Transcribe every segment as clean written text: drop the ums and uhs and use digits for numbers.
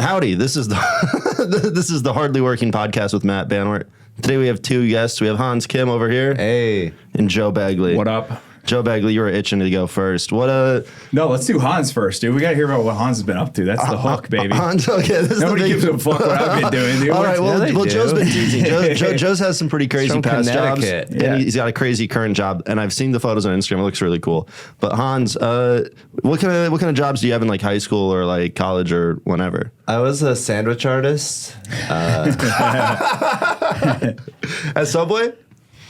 Howdy, this is the this is the Hardly Working Podcast with Matt Banwart. Today we have two guests. We have Hans Kim over here. Hey. And Joe Begley. What up? Joe Begley, you were itching to go first. No, let's do Hans first, dude. We got to hear about what Hans has been up to. That's the hook, baby. Hans, okay. Nobody gives a fuck what I've been doing, dude. All right, well Joe's been teasing. Joe's has some pretty crazy past jobs. Yeah. And he's got a crazy current job, and I've seen the photos on Instagram. It looks really cool. But Hans, what kind of jobs do you have in like high school or like college or whenever? I was a sandwich artist. At Subway?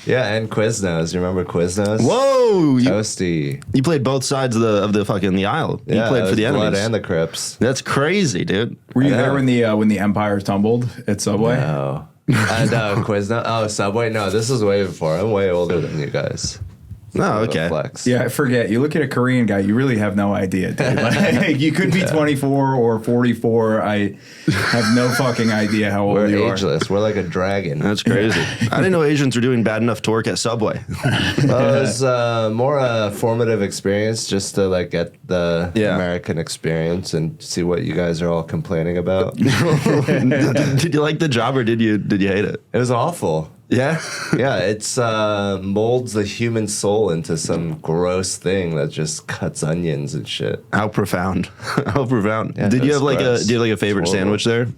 Yeah, and Quiznos. You remember Quiznos? Whoa! Toasty. You played both sides of the fucking the aisle. You played for the enemies. Blood and the Crips. That's crazy, dude. Were you there when the Empire tumbled at Subway? No. And Quiznos. Oh, Subway? No, this is way before. I'm way older than you guys. Oh, okay. Flex. Yeah, I forget. You look at a Korean guy, you really have no idea, dude. Like, you could be 24 or 44. I have no fucking idea how old you are. We're ageless. We're like a dragon. That's crazy. I didn't know Asians were doing bad enough to work at Subway. It was more a formative experience just to like get the American experience and see what you guys are all complaining about. Did you like the job or did you hate it? It was awful. Yeah? Yeah, it's molds the human soul into some gross thing that just cuts onions and shit. How profound. How profound. Yeah, did you have like gross. a favorite sandwich there?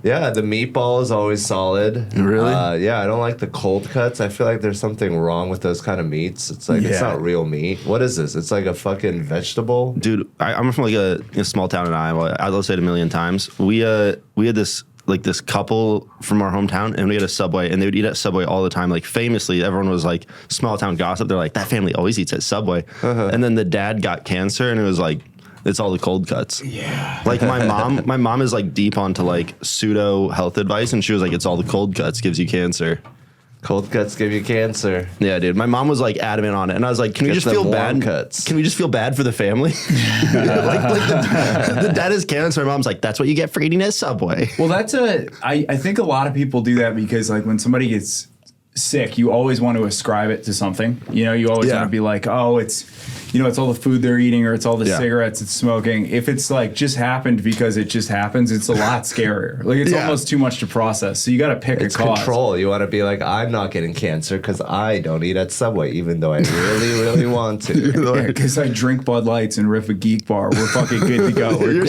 Yeah, the meatball is always solid. Really? Yeah, I don't like the cold cuts. I feel like there's something wrong with those kind of meats. It's like, it's not real meat. What is this? It's like a fucking vegetable? Dude, I'm from like a small town in Iowa. I'll say it a million times. We had this couple from our hometown, and we had a Subway, and they would eat at Subway all the time. Like famously, everyone was like small town gossip. They're like, that family always eats at Subway. And then the dad got cancer, and it was like, it's all the cold cuts. Yeah. Like my mom is like deep onto like pseudo health advice, and she was like, it's all the cold cuts gives you cancer. Cold cuts give you cancer. Yeah, dude. My mom was like adamant on it, and I was like, "Can we just feel bad? Cuts. Can we just feel bad for the family?" the dad has cancer. My mom's like, "That's what you get for eating at Subway." Well, I think a lot of people do that because like when somebody gets sick, you always want to ascribe it to something. You know, you always want to be like, oh, it's all the food they're eating or it's all the cigarettes it's smoking. If it's like just happened because it just happens, it's a lot scarier. Like it's almost too much to process. So you got to pick a cause. Control. You want to be like, I'm not getting cancer because I don't eat at Subway, even though I really, really want to. Because I drink Bud Lights and riff a Geek Bar. We're fucking good to go. We're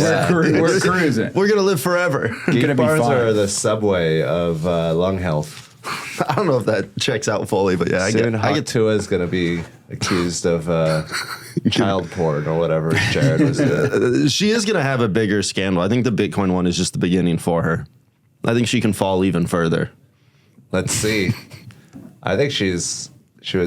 cruising. We're gonna live forever. Geek bars are the Subway of lung health. I don't know if that checks out fully, but yeah, Soon I get Tua is going to be accused of child porn or whatever Jared was doing. She is going to have a bigger scandal. I think the Bitcoin one is just the beginning for her. I think she can fall even further. Let's see. I think she was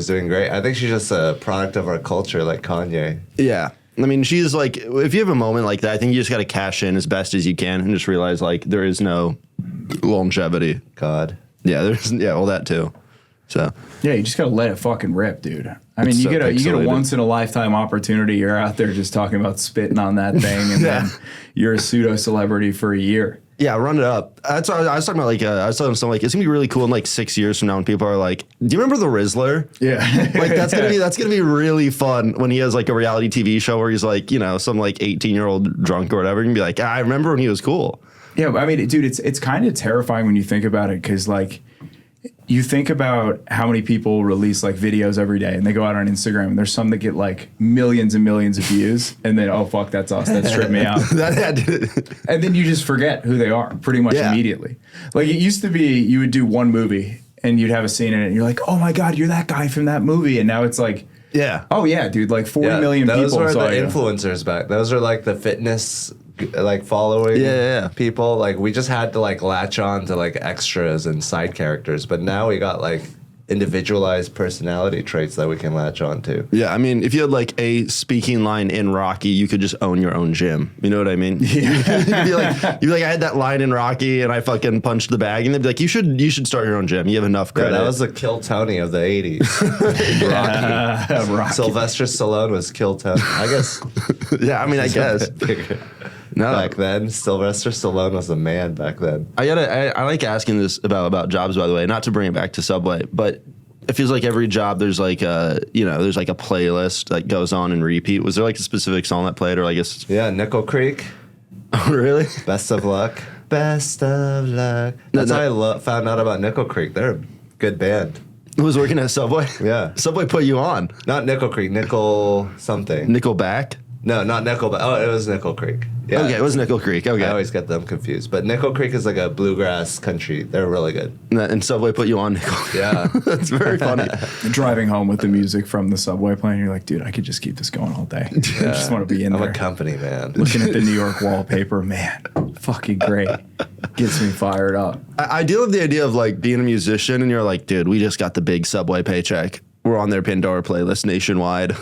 doing great. I think she's just a product of our culture, like Kanye. Yeah. I mean, she's like, if you have a moment like that, I think you just got to cash in as best as you can and just realize like there is no longevity. God. Yeah, well, that too. So yeah, you just gotta let it fucking rip, dude. I mean, you get a once in a lifetime opportunity. You're out there just talking about spitting on that thing, and then you're a pseudo celebrity for a year. Yeah, run it up. That's what I was talking about. Like, I was telling someone like it's gonna be really cool in like 6 years from now when people are like, "Do you remember the Rizzler?" Yeah, like that's gonna be really fun when he has like a reality TV show where he's like, some like 18-year-old drunk or whatever, and be like, I remember when he was cool. Yeah, I mean, dude, it's kind of terrifying when you think about it because, like, you think about how many people release, like, videos every day, and they go out on Instagram, and there's some that get, like, millions and millions of views, and then, oh, fuck, that's us. That tripped me out. And then you just forget who they are pretty much immediately. Like, it used to be you would do one movie, and you'd have a scene in it, and you're like, oh, my God, you're that guy from that movie. And now it's like, oh, yeah, dude, like 40 million people saw you. Those were the influencers back. Those are, like, the fitness like following people. Like we just had to like latch on to like extras and side characters, but now we got like individualized personality traits that we can latch on to. Yeah, I mean, if you had like a speaking line in Rocky, you could just own your own gym. You know what I mean? Yeah. you'd be like, I had that line in Rocky and I fucking punched the bag, and they'd be like, you should start your own gym. You have enough credit. Yeah, that was the Kill Tony of the 80s. Rocky. Sylvester Stallone was Kill Tony, I guess. Yeah, I mean, I guess. No. Back then, Sylvester Stallone was a man back then. I like asking this about jobs, by the way, not to bring it back to Subway, but it feels like every job there's like a playlist that goes on and repeat. Was there like a specific song that played, or I guess? Yeah, Nickel Creek. Oh, really? Best of luck. Best of luck. That's how I found out about Nickel Creek. They're a good band. Who was working at Subway? Yeah. Subway put you on. Not Nickel Creek. Nickel something. Nickelback? No, not Nickelback. Oh, it was Nickel Creek. Yeah. Okay, it was Nickel Creek. Okay. I always get them confused. But Nickel Creek is like a bluegrass country. They're really good. And Subway put you on Nickel. Yeah. That's very funny. Driving home with the music from the Subway playing, you're like, dude, I could just keep this going all day. I just want to be in I'm there. a company man. Looking at the New York wallpaper, man, fucking great. Gets me fired up. I do love the idea of like being a musician and you're like, dude, we just got the big Subway paycheck. We're on their Pandora playlist nationwide.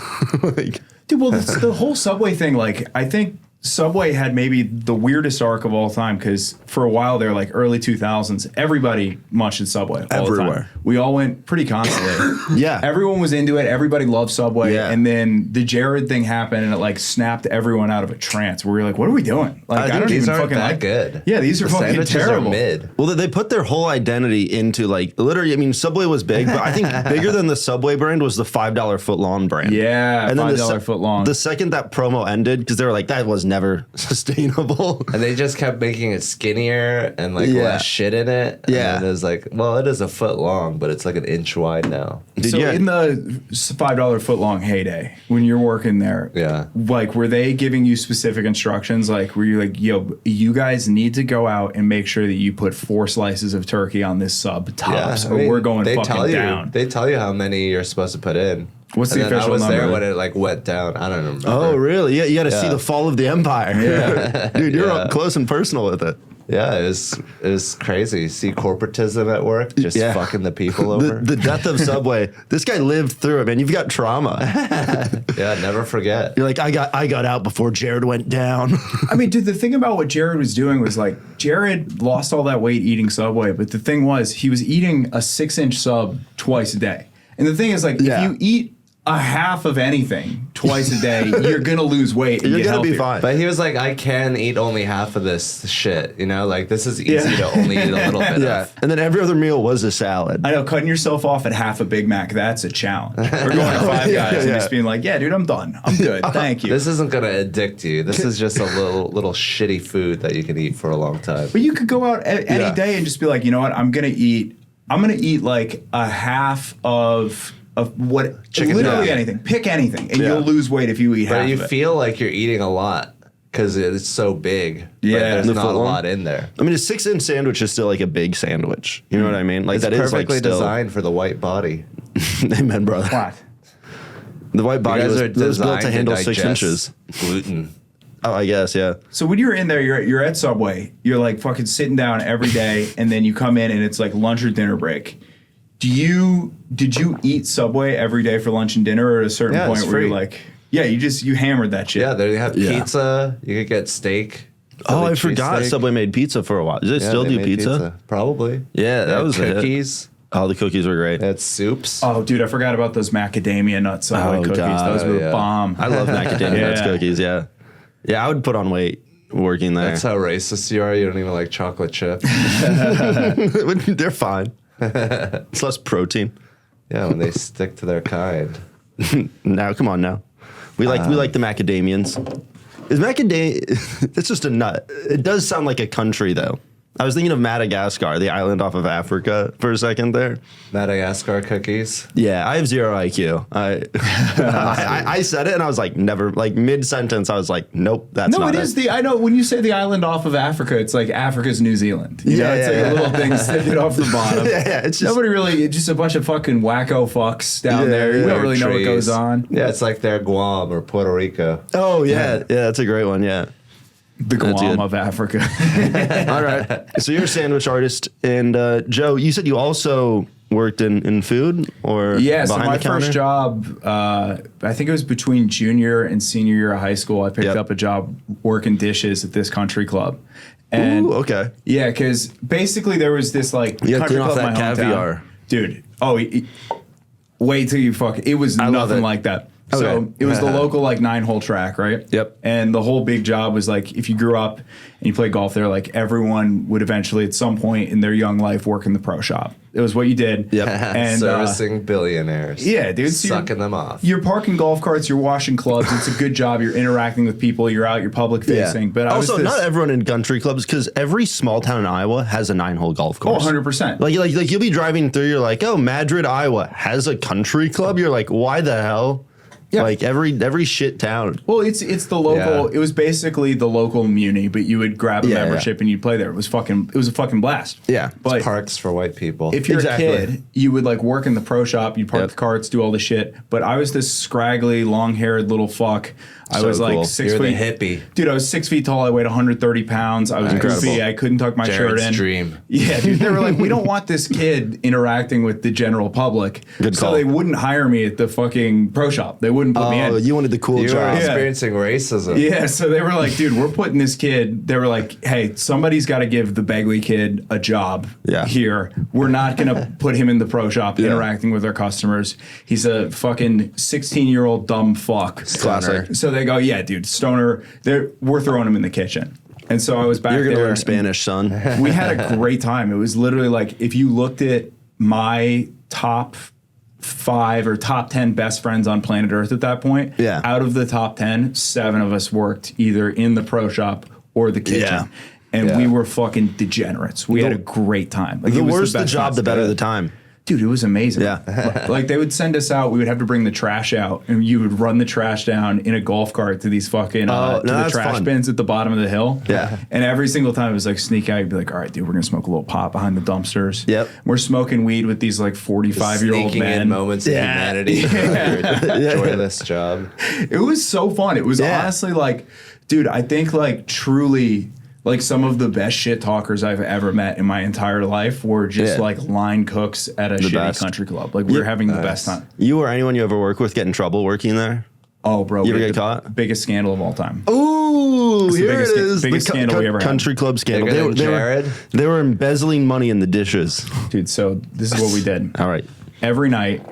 Like, Dude, well, the whole Subway thing, like, I think Subway had maybe the weirdest arc of all time because for a while there, like early 2000s, everybody munched at Subway all the Everywhere. time. We all went pretty constantly. Yeah. Everyone was into it. Everybody loved Subway. Yeah. And then the Jared thing happened and it like snapped everyone out of a trance where we were like, what are we doing? Like, I don't these even aren't fucking that like good. Yeah, these are The fucking sandwiches terrible. are mid. well, they put their whole identity into like literally. I mean, Subway was big, but I think bigger than the Subway brand was the $5 foot long brand. Yeah, and then $5 foot long. The second that promo ended, because they were like, that was never sustainable. And they just kept making it skinnier and like Yeah. less shit in it. Yeah. And it was like, well, it is a foot long, but it's like an inch wide now. Dude, So yeah. in the $5 foot long heyday, when you're working there, Yeah. like were they giving you specific instructions? Like were you like, yo, you guys need to go out and make sure that you put 4 slices of turkey on this sub tops, I or mean, we're going they fucking tell you, down. They tell you how many you're supposed to put in. What's And the then official I was there number? when it like went down. I don't remember. Oh, really? Yeah, you got to see Yeah. the fall of the empire. Yeah. Dude, you're Yeah. up close and personal with it. Yeah, it was crazy. See corporatism at work, just Yeah. fucking the people over. The death of Subway. This guy lived through it, man. You've got trauma. Yeah, never forget. You're like, I got out before Jared went down. I mean, dude, the thing about what Jared was doing was like Jared lost all that weight eating Subway, but the thing was he was eating a 6-inch sub twice a day. And the thing is like Yeah. if you eat a half of anything twice a day, you're gonna lose weight and You're get gonna be healthier. fine. But he was like, I can eat only half of this shit. You know, like this is easy to only eat a little bit Yeah, of. and then every other meal was a salad. I know, cutting yourself off at half a Big Mac, that's a challenge. Or going to Five Yeah, Guys and yeah. just being like, yeah, dude, I'm done. I'm good. Thank you. This isn't gonna addict you. This is just a little shitty food that you can eat for a long time. But you could go out any Yeah. day and just be like, you know what, I'm gonna eat like a half of what Chicken literally nugget. anything. Pick anything, and Yeah. you'll lose weight if you eat half But you of it. feel like you're eating a lot because it's so big. Yeah. but there's The not a foot long? lot in there. I mean, a 6-inch sandwich is still like a big sandwich. You know what I mean? Like It's that is like perfectly still. designed for the white body. Amen, brother. What? The white You body guys was, are was built designed to handle 6 digest inches. gluten. Oh, I guess, yeah. So when you're in there, you're at Subway. You're like fucking sitting down every day, and then you come in and it's like lunch or dinner break. Did you eat Subway every day for lunch and dinner, or at a certain Yeah, point it's where you're free. like, yeah, you hammered that shit. Yeah, they have Yeah. pizza. You could get steak. Oh, Philly I forgot cheesesteak. Subway made pizza for a while. Does it Yeah, still they do made pizza? Probably. Yeah, They that had was a hit. cookies. Oh, the cookies were great. They had soups. Oh, dude, I forgot about those macadamia nut Subway Oh, cookies. God, Those were yeah. bomb. I love macadamia nuts Yeah. cookies, yeah. Yeah, I would put on weight working there. That's how racist you are. You don't even like chocolate chips. They're fine. It's less protein. Yeah, when they stick to their kind. Now, come on now. We like the macadamians. Is macadamia? It's just a nut. It does sound like a country though. I was thinking of Madagascar, the island off of Africa, for a second there. Madagascar cookies. Yeah, I have 0 IQ. I said it and I was like, never. Like mid sentence, I was like, nope, that's No, not it is I know when you say the island off of Africa, it's like Africa's New Zealand. You know, Yeah, it's yeah, like yeah. a little thing sticking off the bottom. Yeah, it's just Nobody really, it's just a bunch of fucking wacko fucks down Yeah, there. You yeah. don't really know what Trees. goes on. Yeah, it's like their Guam or Puerto Rico. Oh yeah, yeah, that's a great one. Yeah. The That's Guam good. of Africa. All right. So you're a sandwich artist, and Joe, you said you also worked in food or Yeah, so behind my the counter? first job, I think it was between junior and senior year of high school. I picked Yep. up a job working dishes at this country club. And Ooh, okay. yeah, because basically there was this like You gotta country clean off club in that my hometown. caviar. Dude. Oh, wait till you fuck. It was I love nothing it. like that. So it was the local like 9-hole track, right? Yep. And the whole big job was like, if you grew up and you played golf there, like everyone would eventually at some point in their young life work in the pro shop. It was what you did. Yep. And servicing billionaires. Yeah, dude. So sucking them off. You're parking golf carts, you're washing clubs. It's a good job. You're interacting with people. You're out, you're public facing. But also, not everyone in country clubs, because every small town in Iowa has a 9-hole golf course. Oh, 100%. Like you'll be driving through, you're like, oh, Madrid, Iowa has a country club. You're like, why the hell? Yeah. Like every shit town. Well, it's the local. Yeah. It was basically the local muni, but you would grab a membership and you'd play there. It was a fucking blast. Yeah, but it's parks for white people. If you're a kid, you would like work in the pro shop. You'd park the carts, do all the shit. But I was this scraggly, long-haired little fuck. I was like 6 You're feet. the hippie. Dude, I was 6 feet tall. I weighed 130 pounds. I was goofy. I couldn't tuck my shirt in. Dream. Yeah, dude. They were like, we don't want this kid interacting with the general public. Good so call. they wouldn't hire me at the fucking pro shop. They wouldn't put me in. Oh, you wanted the cool You were job. experiencing racism. Yeah, so they were like, dude, we're putting this kid. They were like, hey, somebody's got to give the Begley kid a job here. We're not going to put him in the pro shop interacting with our customers. He's a fucking 16-year-old dumb fuck. Classic. So they go, yeah, dude, stoner. We're throwing him in the kitchen. And so I was back there. You're going to learn Spanish, son. We had a great time. It was literally like, if you looked at my top 5 or top 10 best friends on planet Earth at that point, out of the top 10, 7 of us worked either in the pro shop or the kitchen. Yeah. And we were fucking degenerates. We had a great time. Like, The it was worse the best job, nights. the better the time. Dude, it was amazing. Yeah. Like, they would send us out. We would have to bring the trash out, and you would run the trash down in a golf cart to these fucking to the trash bins at the bottom of the hill. Yeah. And every single time it was like sneak out. You'd be like, all right, dude, we're gonna smoke a little pot behind the dumpsters. Yep. We're smoking weed with these like 45-year-old Sneaking men. in moments of humanity. Joyless job. It was so fun. It was honestly like, dude, I think like truly. Like, some of the best shit talkers I've ever met in my entire life were just like line cooks at a shitty country club. Like, we were having the best time. You or anyone you ever work with get in trouble working there? Oh, bro. You ever get caught? Biggest scandal of all time. Ooh, It's the here biggest- it is. biggest scandal we ever had. Country club scandal. Bigger than Jared? They were embezzling money in the dishes. Dude, so this is what we did. All right. Every night,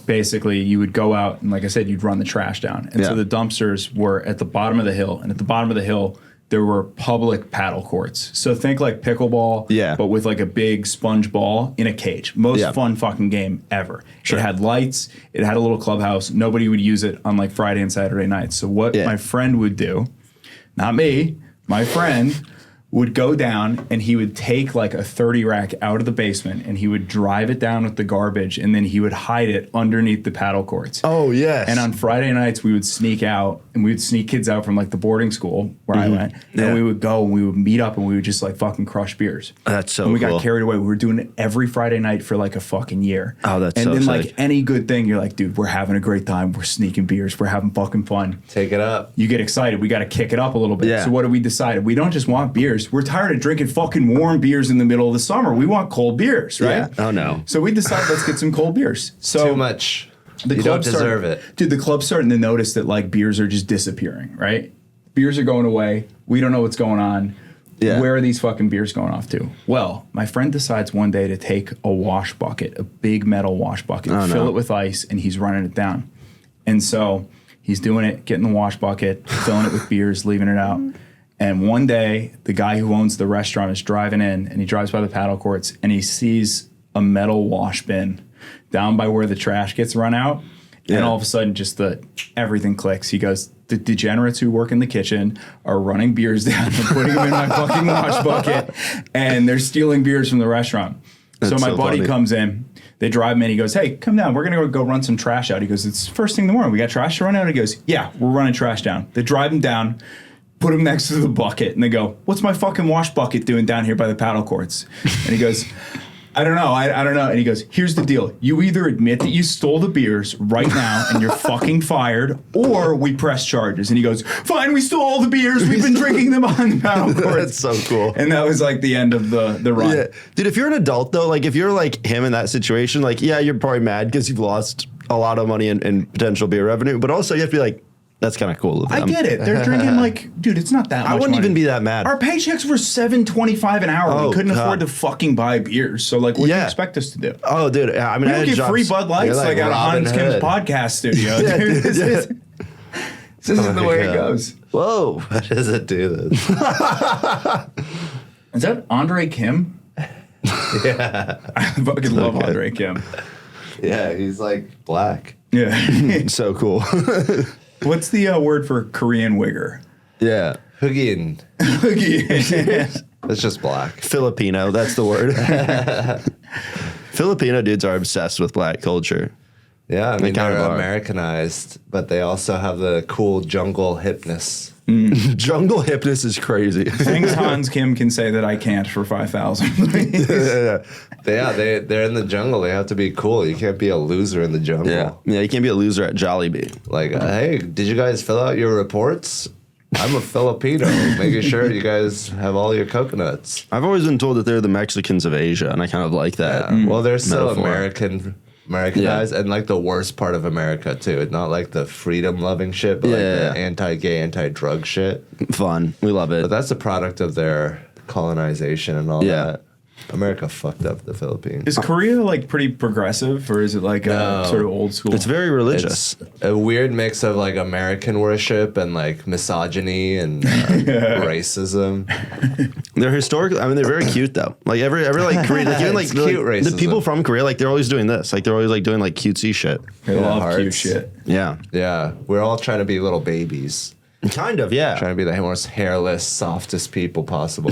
basically, you would go out and, like I said, you'd run the trash down. And so the dumpsters were at the bottom of the hill. And at the bottom of the hill, there were public paddle courts. So think like pickleball, but with like a big sponge ball in a cage. Most fun fucking game ever. Sure. It had lights. It had a little clubhouse. Nobody would use it on like Friday and Saturday nights. So what my friend would do, not me, my friend would go down and he would take like a 30 rack out of the basement and he would drive it down with the garbage and then he would hide it underneath the paddle courts. Oh, yes. And on Friday nights, we would sneak out and we would sneak kids out from like the boarding school where I went. And we would go and we would meet up and we would just like fucking crush beers. That's so And we cool. got carried away. We were doing it every Friday night for like a fucking year. Oh, that's and so then sick. like any good thing, you're like, dude, we're having a great time. We're sneaking beers. We're having fucking fun. Take it up. You get excited. We got to kick it up a little bit. Yeah. So what do we decide? We don't just want beers. We're tired of drinking fucking warm beers in the middle of the summer. We want cold beers, right? Yeah. Oh, no. So we decided let's get some cold beers. So Too much. the You club don't deserve it. Dude, the club's starting to notice that like beers are just disappearing, right? Beers are going away. We don't know what's going on. Yeah. Where are these fucking beers going off to? Well, my friend decides one day to take a wash bucket, a big metal wash bucket, fill it with ice, and he's running it down. And so he's doing it, getting the wash bucket, filling it with beers, leaving it out. And one day, the guy who owns the restaurant is driving in, and he drives by the paddle courts, and he sees a metal wash bin down by where the trash gets run out. And all of a sudden, just everything clicks. He goes, the degenerates who work in the kitchen are running beers down and putting them in my fucking wash bucket, and they're stealing beers from the restaurant. So my buddy comes in. They drive him in. He goes, hey, come down. We're going to go run some trash out. He goes, it's first thing in the morning. We got trash to run out? He goes, yeah, we're running trash down. They drive him down, put him next to the bucket, and they go, what's my fucking wash bucket doing down here by the paddle courts? And he goes, I don't know. I don't know. And he goes, here's the deal. You either admit that you stole the beers right now and you're fucking fired, or we press charges. And he goes, fine, we stole all the beers. We've been drinking them on the paddle courts. That's so cool. And that was like the end of the run. Yeah. Dude, if you're an adult, though, like if you're like him in that situation, like, yeah, you're probably mad because you've lost a lot of money and potential beer revenue. But also you have to be like, That's kind of cool of them. I get it. They're drinking like, dude, it's not that much I wouldn't money. even be that mad. Our paychecks were $7.25 an hour. Oh, we couldn't God. afford to fucking buy beers. So like, what do you expect us to do? Oh, dude. I mean, We I don't had get free Bud Lights You're like like at Robin Hans Kim's Hood. podcast studio. Dude. This is the way it goes. Whoa. How does it do this? Is that Andre Kim? Yeah. I fucking love Okay. Andre Kim. Yeah, he's like black. Yeah. So cool. What's the word for Korean wigger? Yeah. Hugin. Yeah. It's just black. Filipino. That's the word. Filipino dudes are obsessed with black culture. Yeah, I mean, kind they're of are. Americanized, but they also have the cool jungle hipness. Jungle hipness is crazy. Things Hans Kim can say that I can't for 5,000. Yeah. They're in the jungle. They have to be cool. You can't be a loser in the jungle. Yeah, you can't be a loser at Jollibee. Like, hey, did you guys fill out your reports? I'm a Filipino, making sure you guys have all your coconuts. I've always been told that they're the Mexicans of Asia, and I kind of like that. Well, they're so Metaphor. Americanized, and like the worst part of America too. Not like the freedom-loving shit, but like Yeah. the anti-gay, anti-drug shit. Fun. We love it. But that's a product of their colonization and all Yeah. that. America fucked up the Philippines. Is Korea like pretty progressive, or is it like No. sort of old school? It's very religious. It's a weird mix of like American worship and like misogyny and racism. They're historically. I mean, they're very cute though. Like every like Korea, like even like, It's the, cute like the racism. people from Korea, like they're always doing this. Like they're always like doing like cutesy shit. They Yeah, love cute hearts. shit. Yeah, Yeah, we're all trying to be little babies, kind of. Yeah. trying to be the most hairless, softest people possible.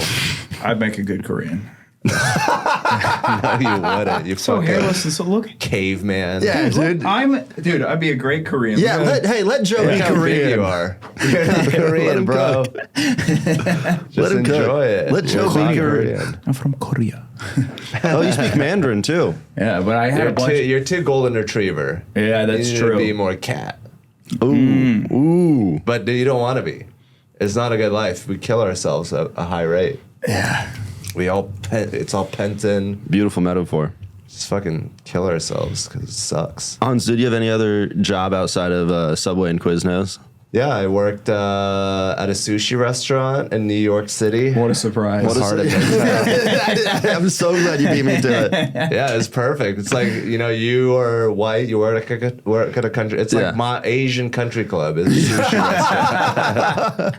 I'd make a good Korean. No, you wouldn't. You So fucking hairless and so look. caveman. Yeah, dude. Dude, I'd be a great Korean. Yeah. Let Joe Look be how big Korean. you are. You're not Let Korean, him bro. cook. Just Let him cook. enjoy it. Let Joe You're be not Korean. I'm from Korea. Oh, you speak Mandarin too. Yeah, but I had You're a bunch. you're too golden retriever. Yeah, that's you need true. To be more cat, Ooh. but you don't want to be. It's not a good life. We kill ourselves at a high rate. Yeah. It's all pent in. Beautiful metaphor. Just fucking kill ourselves because it sucks. Hans, did you have any other job outside of Subway and Quiznos? Yeah, I worked at a sushi restaurant in New York City. What a surprise. It's hard to Midtown. I'm so glad you beat me to it. Yeah, it's perfect. It's like, you are white, you work at a country. It's Yeah. like my Asian country club is a sushi restaurant.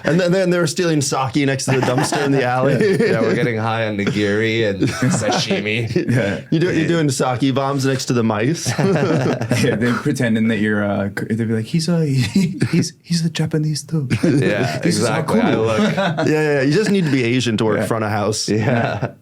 And then they were stealing sake next to the dumpster in the alley. Yeah, we're getting high on nigiri and sashimi. Yeah. You're doing sake bombs next to the mice. Yeah, they're pretending that you're. They'd be like, he's a Japanese too. Yeah, This is so exactly. cool. I look. Yeah. You just need to be Asian to work front of house. Yeah.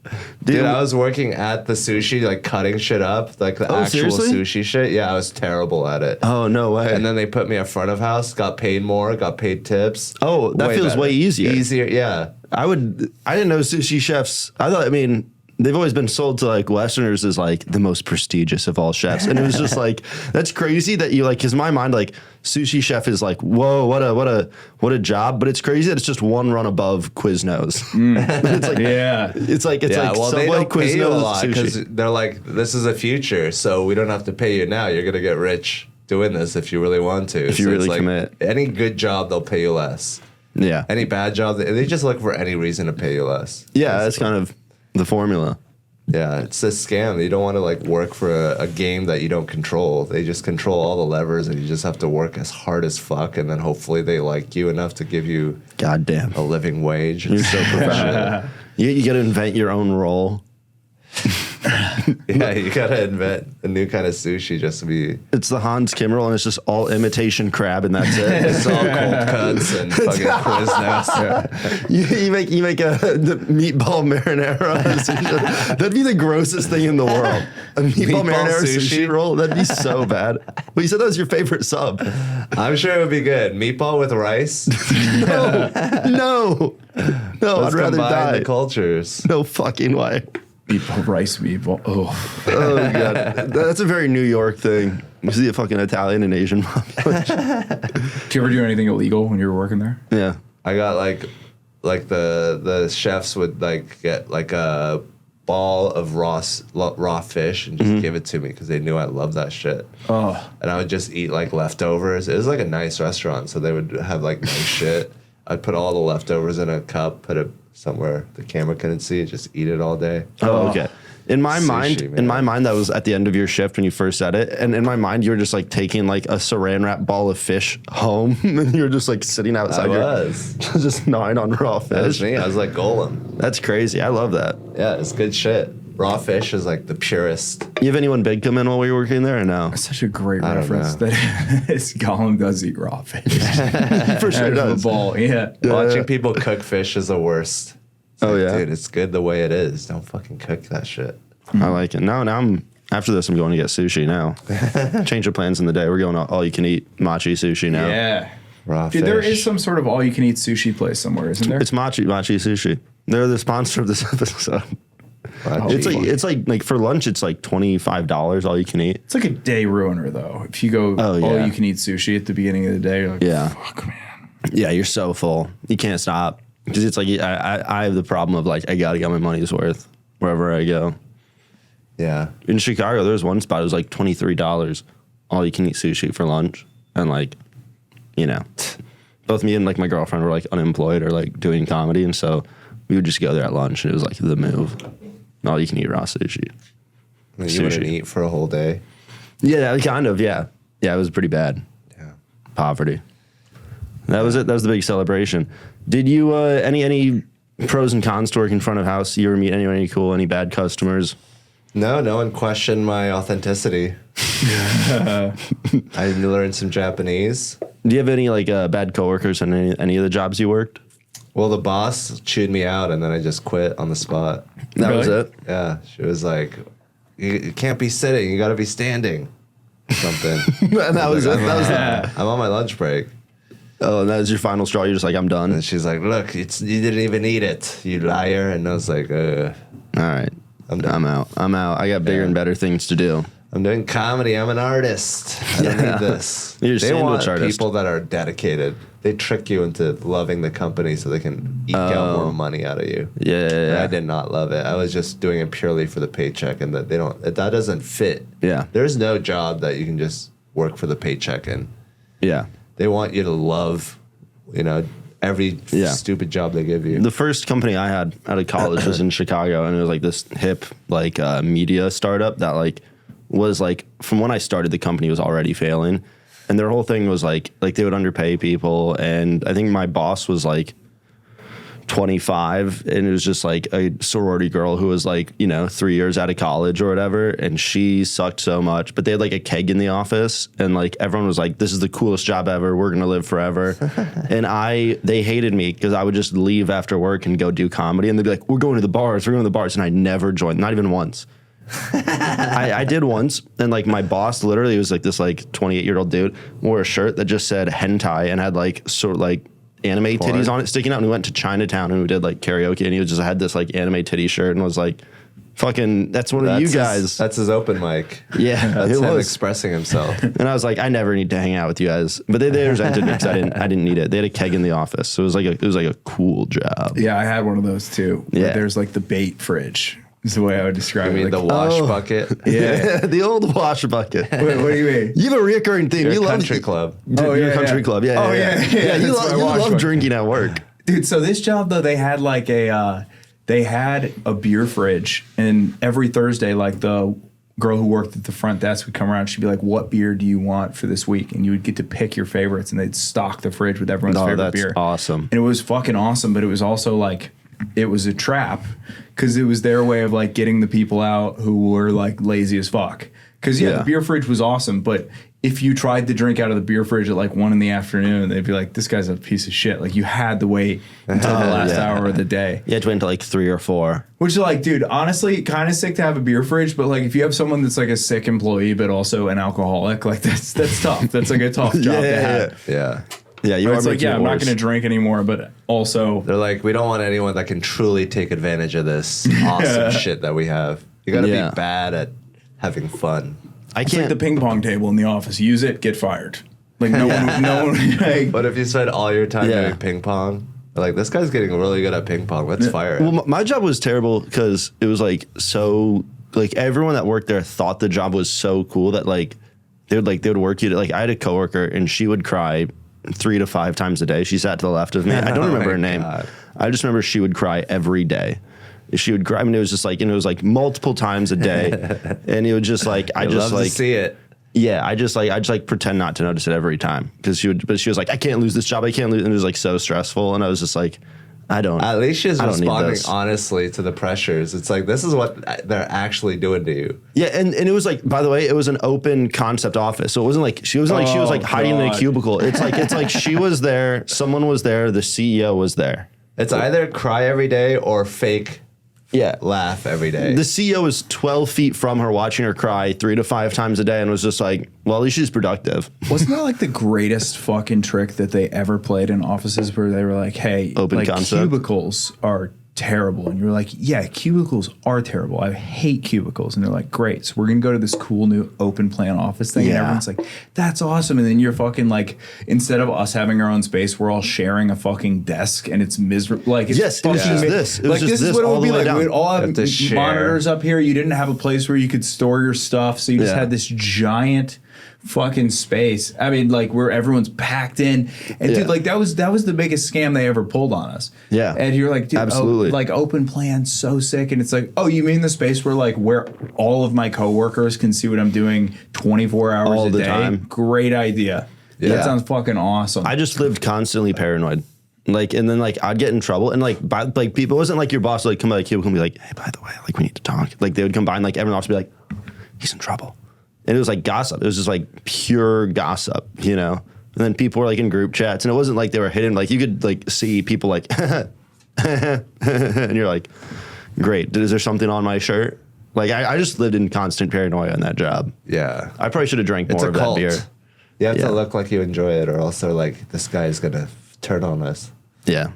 Dude, I was working at the sushi, like cutting shit up, like the actual seriously? sushi shit. Yeah, I was terrible at it. Oh, no way. And then they put me at front of house, got paid more, got paid tips. Oh, that feels better. way easier. Easier, yeah. I didn't know sushi chefs. They've always been sold to like Westerners as like the most prestigious of all chefs. And it was just like, that's crazy that you like, cause in my mind, like sushi chef is like, whoa, what a job. But it's crazy that it's just one run above Quiznos. It's like, Yeah. it's like Well, they Subway, don't pay you a Quiznos, lot because sushi. they're like, this is a future, so we don't have to pay you now. You're going to get rich doing this if you really want to. If you So really it's like, commit. Any good job, they'll pay you less. Yeah. Any bad job, they just look for any reason to pay you less. Yeah, that's kind of the formula. Yeah, it's a scam. You don't want to like work for a game that you don't control. They just control all the levers, and you just have to work as hard as fuck, and then hopefully they like you enough to give you Goddamn. a living wage. You're so professional. You got to invent your own role. Yeah, you gotta invent a new kind of sushi just to be. It's the Hans Kim roll, and it's just all imitation crab, and that's it. It's all cold cuts and fucking Quiznos. You make the meatball marinara. That'd be the grossest thing in the world. A meatball marinara sushi roll. That'd be so bad. Well, you said that was your favorite sub. I'm sure it would be good. Meatball with rice. No. Let's I'd rather combine die. the cultures. No fucking way. Meatball, rice meatball. Oh. Oh god, that's a very New York thing. You see a fucking Italian and Asian population. Did you ever do anything illegal when you were working there? Yeah. I got like the chefs would like get like a ball of raw fish and just give it to me because they knew I loved that shit. Oh. And I would just eat like leftovers. It was like a nice restaurant, so they would have like nice shit. I'd put all the leftovers in a cup, put it somewhere the camera couldn't see, just eat it all day. Oh, okay. In my Sushi, mind, that was at the end of your shift when you first said it. And in my mind, you were just like taking like a saran wrap ball of fish home, and you were just like sitting outside. Just gnawing on raw fish. That was me. I was like Golem. That's crazy. I love that. Yeah, it's good shit. Raw fish is like the purest. You have anyone big come in while you were working there or no? That's such a great I don't reference. know. That Gollum does eat raw fish. For sure Out of does. a bowl. Yeah. Watching people cook fish is the worst. It's Oh, like, yeah? dude, it's good the way it is. Don't fucking cook that shit. I like it. Now I'm after this. I'm going to get sushi now. Change of plans in the day. We're going all you can eat machi sushi now. Yeah. Raw Dude, fish. there is some sort of all you can eat sushi place somewhere, isn't there? It's machi sushi. They're the sponsor of this episode. Wow, It's like for lunch. It's like $25 all you can eat. It's like a day ruiner though. If you go Oh, all yeah. you can eat sushi at the beginning of the day, you're like, Yeah. fuck man. Yeah, you're so full. You can't stop because it's like I have the problem of like I gotta get my money's worth wherever I go. Yeah. In Chicago, there was one spot. It was like $23 all you can eat sushi for lunch, and like, you know, both me and like my girlfriend were like unemployed or like doing comedy, and so we would just go there at lunch, and it was like the move. All you can eat raw sushi. And you wouldn't eat for a whole day. Yeah, kind of. Yeah, it was pretty bad. Yeah. Poverty. That was it. That was the big celebration. Did you any pros and cons to work in front of house? You ever meet anyone any cool? Any bad customers? No one questioned my authenticity. I learned some Japanese. Do you have any like bad coworkers in any of the jobs you worked? Well, the boss chewed me out, and then I just quit on the spot. That was Really? it. Yeah, she was like, "You can't be sitting. You got to be standing." Something. And that was it. That was I'm on my lunch break, Oh, and that was your final straw. You're just like, I'm done. and she's like, "Look, you didn't even eat it, you liar." And I was like, All right. I'm done. I'm out. I got bigger Yeah. and better things to do. I'm doing comedy. I'm an artist. I don't Yeah. need this. You're a They sandwich want artist. people that are dedicated. They trick you into loving the company so they can eke out more money out of you. Yeah. I did not love it. I was just doing it purely for the paycheck, and that that doesn't fit. Yeah. There's no job that you can just work for the paycheck in. Yeah. They want you to love, every Yeah. stupid job they give you. The first company I had out of college was in Chicago, and it was like this hip like media startup that like was like from when I started the company was already failing, and their whole thing was like they would underpay people, and I think my boss was like 25, and it was just like a sorority girl who was like 3 years out of college or whatever, and she sucked so much. But they had like a keg in the office, and like everyone was like, this is the coolest job ever, we're gonna live forever. And they hated me because I would just leave after work and go do comedy, and they'd be like, we're going to the bars, and I never joined, not even once. I did once, and like my boss literally was like this like 28-year-old dude, wore a shirt that just said hentai and had like sort of like anime titties on it sticking out, and we went to Chinatown and we did like karaoke, and he just had this like anime titty shirt and was like, fucking, that's one of you guys. That's his open mic. Yeah, That's it him was. expressing himself. And I was like, I never need to hang out with you guys, but they resented me because I didn't need it. They had a keg in the office, so it was like a cool job. Yeah, I had one of those too. But Yeah. there's like the bait fridge. Is the way I would describe I mean, it. the Like, wash bucket. yeah. The old wash bucket. What do you mean? You have a reoccurring theme. Your You love country club. Oh, your yeah, country yeah. club. Yeah. Oh, yeah. You That's my love wash bucket. drinking at work. Dude, so this job though, they had like they had a beer fridge, and every Thursday, like the girl who worked at the front desk would come around. She'd be like, "What beer do you want for this week?" And you would get to pick your favorites, and they'd stock the fridge with everyone's favorite that's beer. awesome. And it was fucking awesome, but it was also like it was a trap because it was their way of like getting the people out who were like lazy as fuck. Because Yeah. the beer fridge was awesome, but if you tried to drink out of the beer fridge at like 1 PM, they'd be like, "This guy's a piece of shit." Like you had to wait until the last Yeah. hour of the day. You had to wait until like 3 or 4. Which is like, dude, honestly, kind of sick to have a beer fridge, but like if you have someone that's like a sick employee but also an alcoholic, like that's tough. That's like a tough job to have. Yeah. Yeah, you But are it's like, making yeah, it I'm not worse. going to drink anymore, but also They're like, we don't want anyone that can truly take advantage of this awesome shit that we have. You got to Yeah. be bad at having fun. I it's like can't. the ping pong table in the office. Use it, get fired. Like no one, like, But if you spend all your time Yeah. doing ping pong, Like, this guy's getting really good at ping pong. Let's fire him. Well, my job was terrible because it was like so like everyone that worked there thought the job was so cool that like they would work you to like I had a coworker and she would cry 3 to 5 times a day. She sat to the left of me. I don't remember her name. God. I just remember she would cry every day. She would cry. I mean, it was just like, and it was like multiple times a day, and it would just like I just love like to see it. Yeah, I just pretend not to notice it every time because she was like, I can't lose this job. I can't lose, and it was like so stressful, and I was just like, I don't. At least she's responding this. honestly to the pressures. It's like, this is what they're actually doing to you. Yeah, and it was like, by the way, it was an open concept office, so it wasn't like she was hiding in a cubicle. It's like she was there, someone was there, the CEO was there. It's either cry every day or fake. Yeah, laugh every day. The CEO was 12 feet from her watching her cry 3 to 5 times a day and was just like, well, at least she's productive. Wasn't that like the greatest fucking trick that they ever played in offices where they were like, hey, open like concept. Cubicles are terrible. And you were like, yeah, cubicles are terrible. I hate cubicles. And they're like, great. So we're going to go to this cool new open plan office thing. Yeah. And everyone's like, that's awesome. And then you're fucking like, instead of us having our own space, we're all sharing a fucking desk and it's miserable. Like, it's Yes, it was just this. It was like, just this is this what it all would the be way like. down. We'd all have to share. monitors up here. You didn't have a place where you could store your stuff. So you just Yeah. had this giant fucking space. I mean, like where everyone's packed in, and Yeah. dude, like that was the biggest scam they ever pulled on us. Yeah. And you're like, dude, Absolutely. like open plan, so sick. And it's like, oh, you mean the space where all of my coworkers can see what I'm doing 24 hours All a the day? time. Great idea. Yeah. That sounds fucking awesome. I just lived constantly paranoid. Like, and then like I'd get in trouble, and like people, it wasn't like your boss would like come by the cubicle and be like, hey, by the way, like we need to talk. Like they would come by and like everyone else would be like, he's in trouble. And it was like gossip. It was just like pure gossip, you know? And then people were like in group chats, and it wasn't like they were hidden. Like you could like see people like, and you're like, great. Is there something on my shirt? Like I just lived in constant paranoia in that job. Yeah. I probably should have drank It's more a of cult. that beer. You have Yeah. to look like you enjoy it, or else they're like, this guy's going to turn on us. Yeah.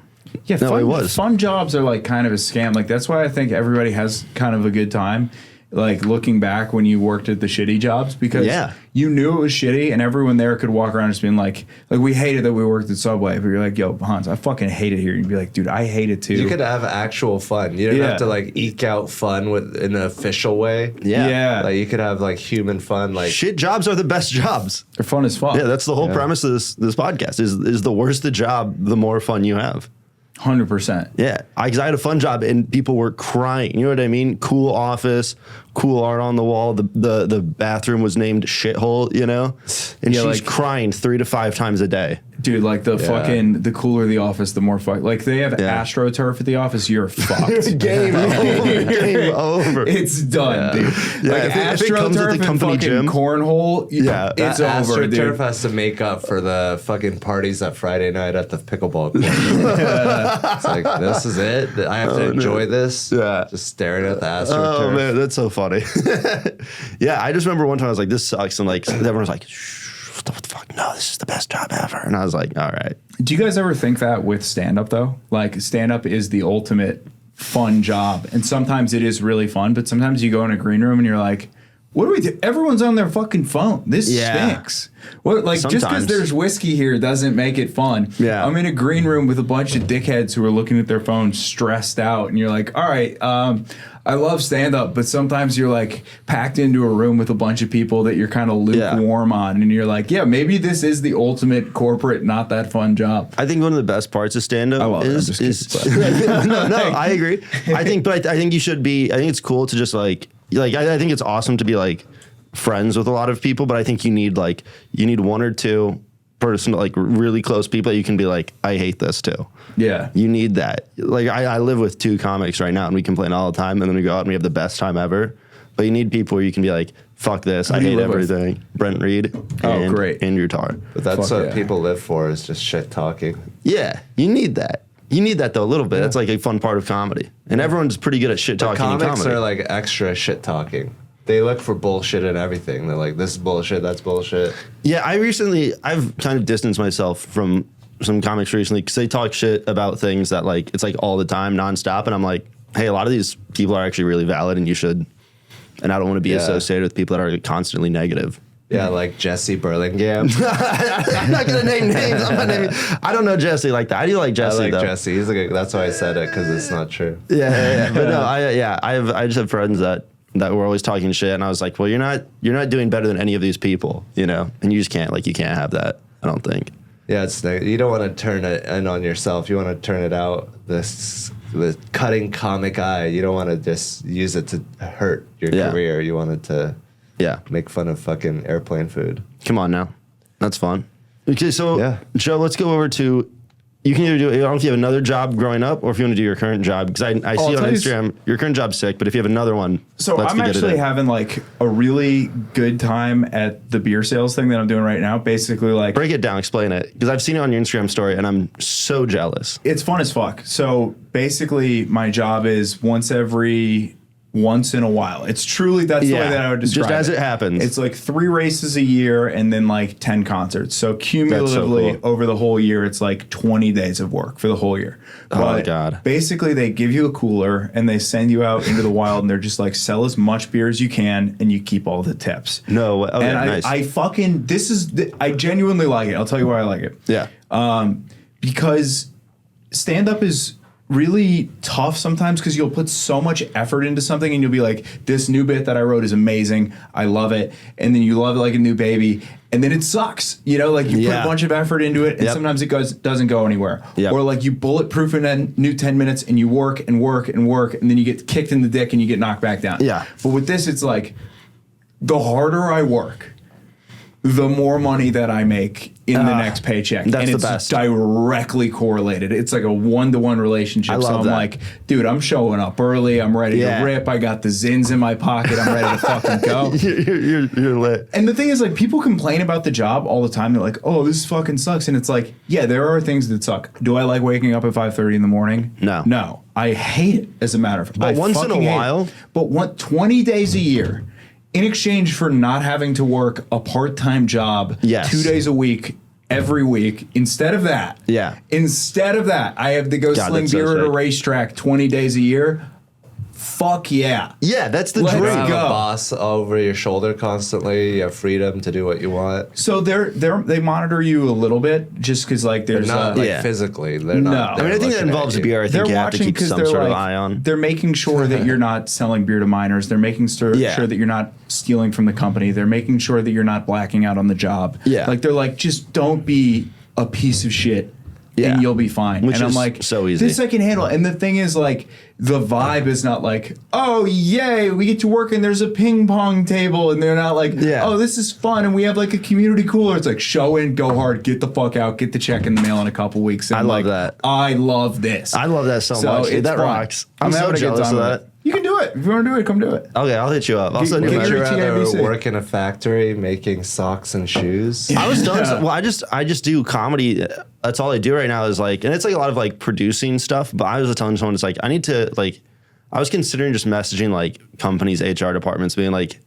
Yeah, No, fun, it was. fun jobs are like kind of a scam. Like that's why I think everybody has kind of a good time. Like looking back when you worked at the shitty jobs, because Yeah. you knew it was shitty, and everyone there could walk around just being like we hated that we worked at Subway, but you're like, yo, Hans, I fucking hate it here. You'd be like, dude, I hate it too. You could have actual fun. You didn't Yeah. have to like eke out fun in an official way. Yeah. Like you could have like human fun. Like Shit jobs are the best jobs. They're fun as fuck. Yeah, that's the whole premise of this podcast. Is the worse the job, the more fun you have. 100%. Yeah, because I had a fun job and people were crying. You know what I mean? Cool office, cool art on the wall. The bathroom was named shithole. You know, and Yeah, she's like- crying 3 to 5 times a day. Dude, like the fucking, the cooler the office, the more fuck. Like they have Yeah. AstroTurf at the office, you're fucked. Game over. Game over. It's done, dude. Yeah, Like if it comes with AstroTurf the and company fucking gym. cornhole, Yeah. it's that over, AstroTurf dude. has to make up for the fucking parties that Friday night at the pickleball court. It's like, this is it. I have to enjoy this. Yeah. Just staring at the Oh AstroTurf. man, that's so funny. Yeah, I just remember one time I was like, "This sucks," and like everyone was like, "What the fuck? No, this is the best job ever." And I was like, "All right." Do you guys ever think that with stand up though? Like stand up is the ultimate fun job. And sometimes it is really fun, but sometimes you go in a green room and you're like, what do we do? Everyone's on their fucking phone. This stinks. What, like, just because Sometimes. there's whiskey here doesn't make it fun. Yeah. I'm in a green room with a bunch of dickheads who are looking at their phones stressed out. And you're like, all right, I love stand up, but sometimes you're like packed into a room with a bunch of people that you're kind of lukewarm on. And you're like, yeah, maybe this is the ultimate corporate, not that fun job. I think one of the best parts of stand I up love it. I'm is just kidding, no, I agree. I think you should be. I think it's cool to just like I think it's awesome to be like friends with a lot of people, but I think you need one or two person like really close people that you can be like, I hate this too. Yeah. You need that. Like I live with 2 comics right now, and we complain all the time, and then we go out and we have the best time ever. But you need people where you can be like, fuck this, I do you hate live with? everything. Brent Reed. Oh, great. Andrew Tar. But that's Fuck what yeah. people live for, is just shit talking. Yeah, you need that. You need that though a little bit. That's like a fun part of comedy, and everyone's pretty good at shit But talking in comics comedy. are like extra shit talking. They look for bullshit and everything. They're like, this is bullshit, that's bullshit. Yeah, I've kind of distanced myself from some comics recently because they talk shit about things that like it's like all the time, nonstop, and I'm like, hey, a lot of these people are actually really valid, and you should. And I don't want to be Yeah. associated with people that are constantly negative. Yeah, like Jesse Burlingame. I'm not gonna name names. I'm not naming. I don't know Jesse like that. I do like Jesse. I like though. Jesse. He's that's why I said it, because it's not true. Yeah. But no, I just have friends that were always talking shit, and I was like, well, you're not doing better than any of these people, you know, and you just can't have that. I don't think. Yeah, you don't want to turn it in on yourself. You want to turn it out. The cutting comic eye. You don't want to just use it to hurt your career. You want it to make fun of fucking airplane food. Come on now, that's fun. Okay, so Joe, let's go over to. You can either do. I don't know if you have another job growing up, or if you want to do your current job. Because I see on Instagram your current job's sick, but if you have another one, so I'm actually having like a really good time at the beer sales thing that I'm doing right now. Basically, like break it down, explain it, because I've seen it on your Instagram story, and I'm so jealous. It's fun as fuck. So basically, my job is once in a while. It's truly, that's the way that I would describe it. Just as it happens. It's like 3 races a year and then like 10 concerts. So cumulatively over the whole year, it's like 20 days of work for the whole year. Oh my God. Basically, they give you a cooler and they send you out into the wild and they're just like, sell as much beer as you can and you keep all the tips. No. Okay, and nice. I genuinely like it. I'll tell you why I like it. Yeah. Because stand-up is really tough sometimes because you'll put so much effort into something and you'll be like, this new bit that I wrote is amazing. I love it. And then you love it like a new baby. And then it sucks. You know, like you put a bunch of effort into it and sometimes it doesn't go anywhere. Or like you bulletproof in a new 10 minutes and you work and work and work and then you get kicked in the dick and you get knocked back down. Yeah. But with this, it's like the harder I work, the more money that I make in the next paycheck. That's and it's the best. Directly correlated. It's like a 1-to-1 relationship. So I'm like, dude, I'm showing up early. I'm ready to rip. I got the zins in my pocket. I'm ready to fucking go. You're lit. And the thing is, like, people complain about the job all the time. They're like, oh, this fucking sucks. And it's like, yeah, there are things that suck. Do I like waking up at 5:30 in the morning? No. No. I hate it, as a matter of fact. But once in a while. But 20 days a year, in exchange for not having to work a part-time job 2 days a week, every week, instead of that, I have to go sling beer at a racetrack 20 days a year. Fuck yeah. Yeah, that's the Let's dream. You have go. a boss over your shoulder constantly. You have freedom to do what you want. So they monitor you a little bit just because like there's They're not physically. They're not. I mean, I think that involves beer. I think you have to keep some sort of eye on. They're making sure that you're not selling beer to minors. They're making sure that you're not stealing from the company. They're making sure that you're not blacking out on the job. Yeah. Like they're like, just don't be a piece of shit. Yeah. And you'll be fine. Which and I'm is like, so easy. This I can handle. And the thing is, like, the vibe is not like, oh, yay, we get to work and there's a ping pong table. And they're not like, oh, this is fun. And we have like a community cooler. It's like, show in, go hard, get the fuck out, get the check in the mail in a couple weeks. And I love that. I love this. I love that so much. Dude, that rocks. I'm so jealous of that. You can do it. If you want to do it, come do it. Okay, I'll hit you up. I'll send you Would my you rather TIBC. work in a factory making socks and shoes? I was done. Well, I just do comedy. That's all I do right now is like, and it's like a lot of like producing stuff. But I was telling someone, it's like I need to like, I was considering just messaging like companies' HR departments, being like,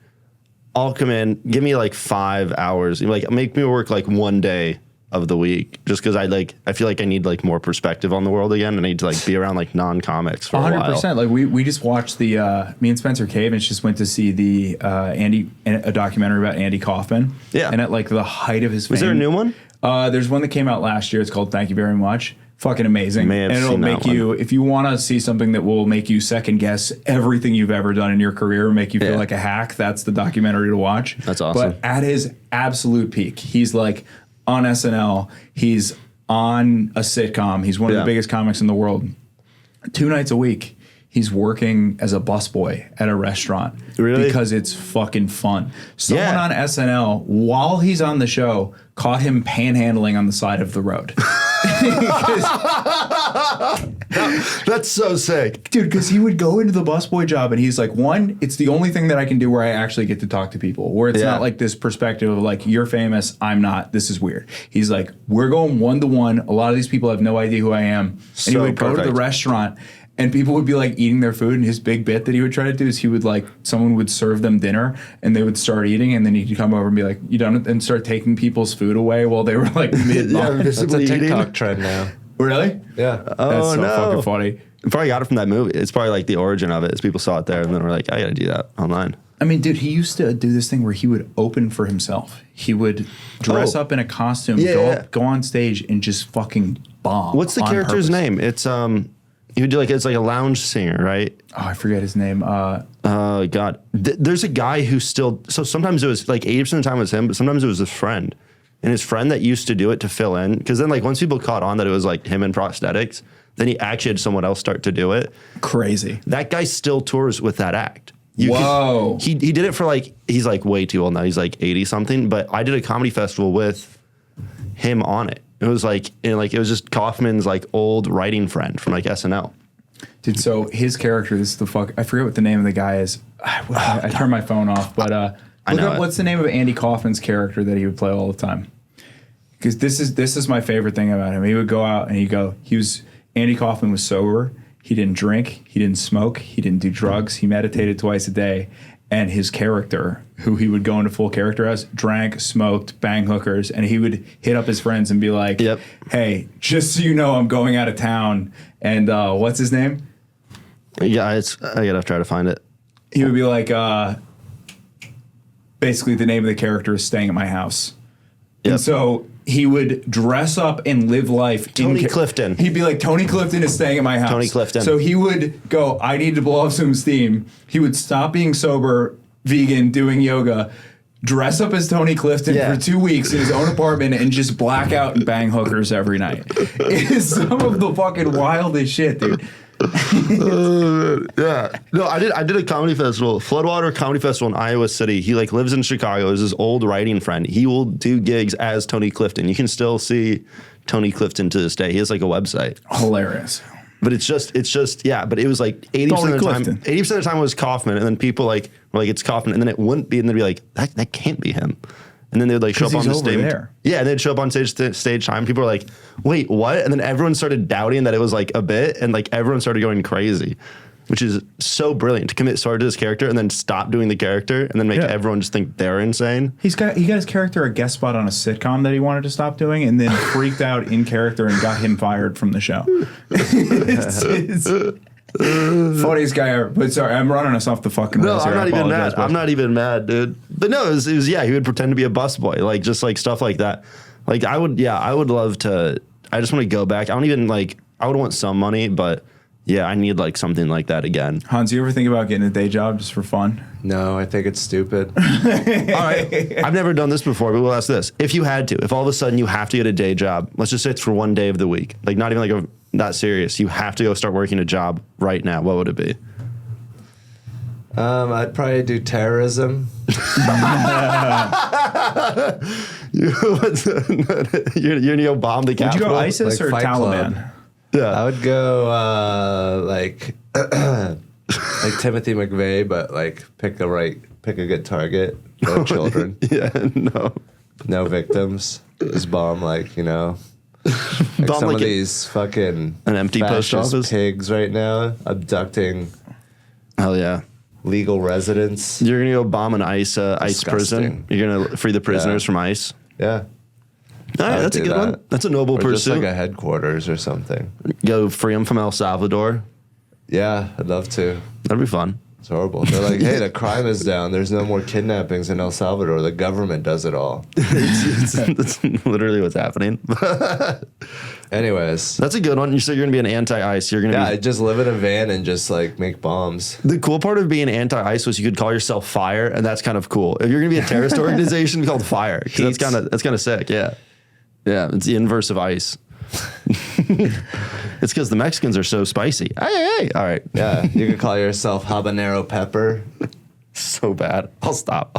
I'll come in, give me like 5 hours, like make me work like 1 day of the week, just because I feel like I need like more perspective on the world again. I need to like be around like non-comics for 100%. Like we just watched the me and Spencer Cavins just went to see the a documentary about Andy Kaufman. Yeah, and at like the height of his fame. Was there a new one? There's one that came out last year. It's called Thank You Very Much. Fucking amazing. And it'll make you, if you want to see something that will make you second guess everything you've ever done in your career, make you feel like a hack, that's the documentary to watch. That's awesome. But at his absolute peak, he's like on SNL, he's on a sitcom, he's one of the biggest comics in the world. 2 nights a week, he's working as a busboy at a restaurant. Really? Because it's fucking fun. Someone on SNL, while he's on the show, caught him panhandling on the side of the road. That's so sick. Dude, because he would go into the busboy job and he's like, one, it's the only thing that I can do where I actually get to talk to people, where it's not like this perspective of like, you're famous, I'm not, this is weird. He's like, we're going 1-to-1. A lot of these people have no idea who I am. And he would go to the restaurant and people would be like eating their food, and his big bit that he would try to do is he would like, someone would serve them dinner and they would start eating, and then he'd come over and be like, you done? And start taking people's food away while they were like mid-lunch. That's a TikTok trend now. Really? Yeah. That's so fucking funny. Probably got it from that movie. It's probably like the origin of it is people saw it there and then were like, I got to do that online. I mean, dude, he used to do this thing where he would open for himself. He would dress up in a costume, go on stage, and just fucking bomb. What's the character's name? It's he would do like it's like a lounge singer, right? Oh, I forget his name. God, there's a guy who still. So sometimes it was like 80% of the time it was him, but sometimes it was his friend, and his friend that used to do it to fill in. Because then like once people caught on that it was like him in prosthetics, then he actually had someone else start to do it. Crazy. That guy still tours with that act. Whoa. He did it for like, he's like way too old now. He's like 80 something, but I did a comedy festival with him on it. It was like, it was just Kaufman's like old writing friend from like SNL. Dude, so his character, this is the fuck, I forget what the name of the guy is. I turned my phone off, but look up what's the name of Andy Kaufman's character that he would play all the time. Because this is my favorite thing about him. He would go out and Andy Kaufman was sober. He didn't drink, he didn't smoke, he didn't do drugs, he meditated twice a day, and his character, who he would go into full character as, drank, smoked, bang hookers, and he would hit up his friends and be like, hey, just so you know, I'm going out of town, and what's his name? Yeah, I gotta try to find it. He would be like, basically the name of the character is Staying at My House. Yep. And so he would dress up and live life. Tony Clifton. He'd be like, Tony Clifton is staying at my house. Tony Clifton. So he would go, I need to blow up some steam. He would stop being sober, vegan, doing yoga, dress up as Tony Clifton for 2 weeks in his own apartment and just black out and bang hookers every night. It is some of the fucking wildest shit, dude. Yeah. No, I did a comedy festival, Floodwater Comedy Festival in Iowa City. He like lives in Chicago. Is his old writing friend. He will do gigs as Tony Clifton. You can still see Tony Clifton to this day. He has like a website. Hilarious. But it's just yeah, but it was like 80% of the time 80% of the time it was Kaufman, and then people like were like it's Kaufman, and then it wouldn't be, and they'd be like, that can't be him. And then they'd like show up on the stage. Yeah, and they'd show up on stage time. People were like, wait, what? And then everyone started doubting that it was like a bit, and like everyone started going crazy, which is so brilliant to commit so hard to this character and then stop doing the character and then make everyone just think they're insane. He got his character a guest spot on a sitcom that he wanted to stop doing, and then freaked out in character and got him fired from the show. it's funniest guy ever. But sorry, I'm running us off the fucking rails. No, I'm not even mad. I'm not even mad, dude. But no, it was he would pretend to be a busboy, like just like stuff like that. Like I would love to. I just want to go back. I don't even like. I would want some money, but yeah, I need like something like that again. Hans, you ever think about getting a day job just for fun? No, I think it's stupid. All right, I've never done this before, but we'll ask this: if you had to, if all of a sudden you have to get a day job, let's just say it's for one day of the week, like not even like not serious. You have to go start working a job right now. What would it be? I'd probably do terrorism. You're gonna go bomb the Capitol? Would you go ISIS like or Fight Taliban? Club. Yeah, I would go like Timothy McVeigh, but like pick a good target. No children. No victims. Just bomb like like some of these fucking an empty post office pigs right now abducting. Hell yeah. Legal residents. You're gonna go bomb an ICE prison. You're gonna free the prisoners from ICE. Yeah. All right, that's a good one. That's a noble pursuit. Just like a headquarters or something. Go free them from El Salvador. Yeah, I'd love to. That'd be fun. It's horrible. They're like, hey, the crime is down. There's no more kidnappings in El Salvador. The government does it all. That's literally what's happening. Anyways. That's a good one. You said you're going to be an anti-ICE. You're going to just live in a van and just like make bombs. The cool part of being anti-ICE was you could call yourself Fire, and that's kind of cool. If you're going to be a terrorist organization, be called Fire. That's kind of sick. Yeah. Yeah, it's the inverse of ICE. It's because the Mexicans are so spicy. Hey. All right. Yeah, you could call yourself Habanero Pepper. So bad. I'll stop.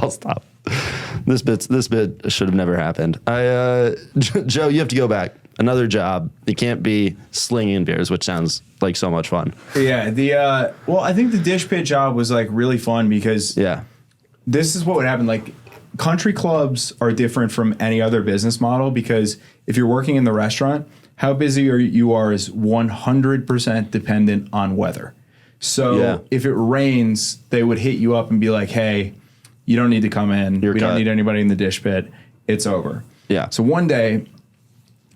This bit should have never happened. Joe, you have to go back. Another job. It can't be slinging beers, which sounds like so much fun. Yeah. I think the dish pit job was like really fun because this is what would happen. Like, country clubs are different from any other business model because if you're working in the restaurant, how busy you are is 100% dependent on weather. So if it rains, they would hit you up and be like, hey, you don't need to come in. We don't need anybody in the dish pit. It's over. Yeah. So one day,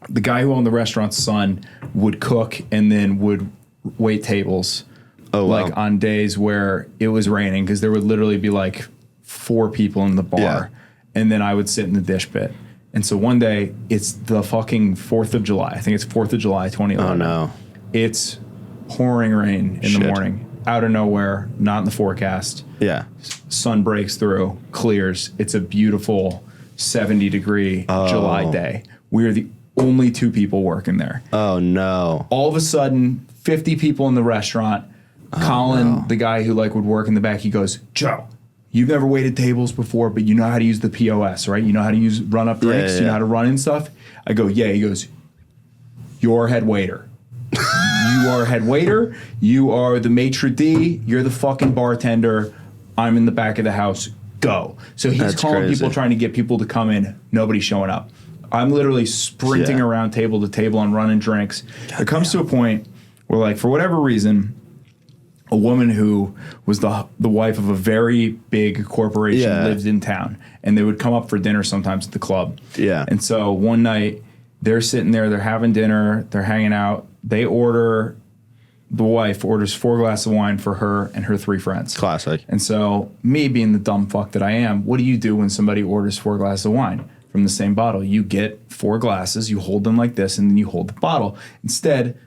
the guy who owned the restaurant's son would cook and then would wait tables. Oh, wow. Like on days where it was raining, because there would literally be like 4 people in the bar. Yeah. And then I would sit in the dish pit. And so one day, it's the fucking 4th of July. I think it's 4th of July, 2011. Oh, no. It's pouring rain in the morning. Out of nowhere, not in the forecast. Yeah. Sun breaks through, clears. It's a beautiful 70-degree July day. We are the only 2 people working there. Oh, no. All of a sudden, 50 people in the restaurant. Colin, the guy who like would work in the back, he goes, Joe, you've never waited tables before, but you know how to use the POS, right? You know how to run up drinks, you know how to run and stuff? I go, yeah. He goes, you're head waiter. You are head waiter. You are the maitre d'. You're the fucking bartender. I'm in the back of the house. Go. So he's calling people, trying to get people to come in. Nobody's showing up. I'm literally sprinting around table to table and running drinks. It comes to a point where, like, for whatever reason, a woman who was the wife of a very big corporation lived in town, and they would come up for dinner sometimes at the club. Yeah. And so one night, they're sitting there, they're having dinner, they're hanging out. The wife orders 4 glasses of wine for her and her 3 friends. Classic. And so me being the dumb fuck that I am, what do you do when somebody orders 4 glasses of wine from the same bottle? You get 4 glasses, you hold them like this, and then you hold the bottle. Instead,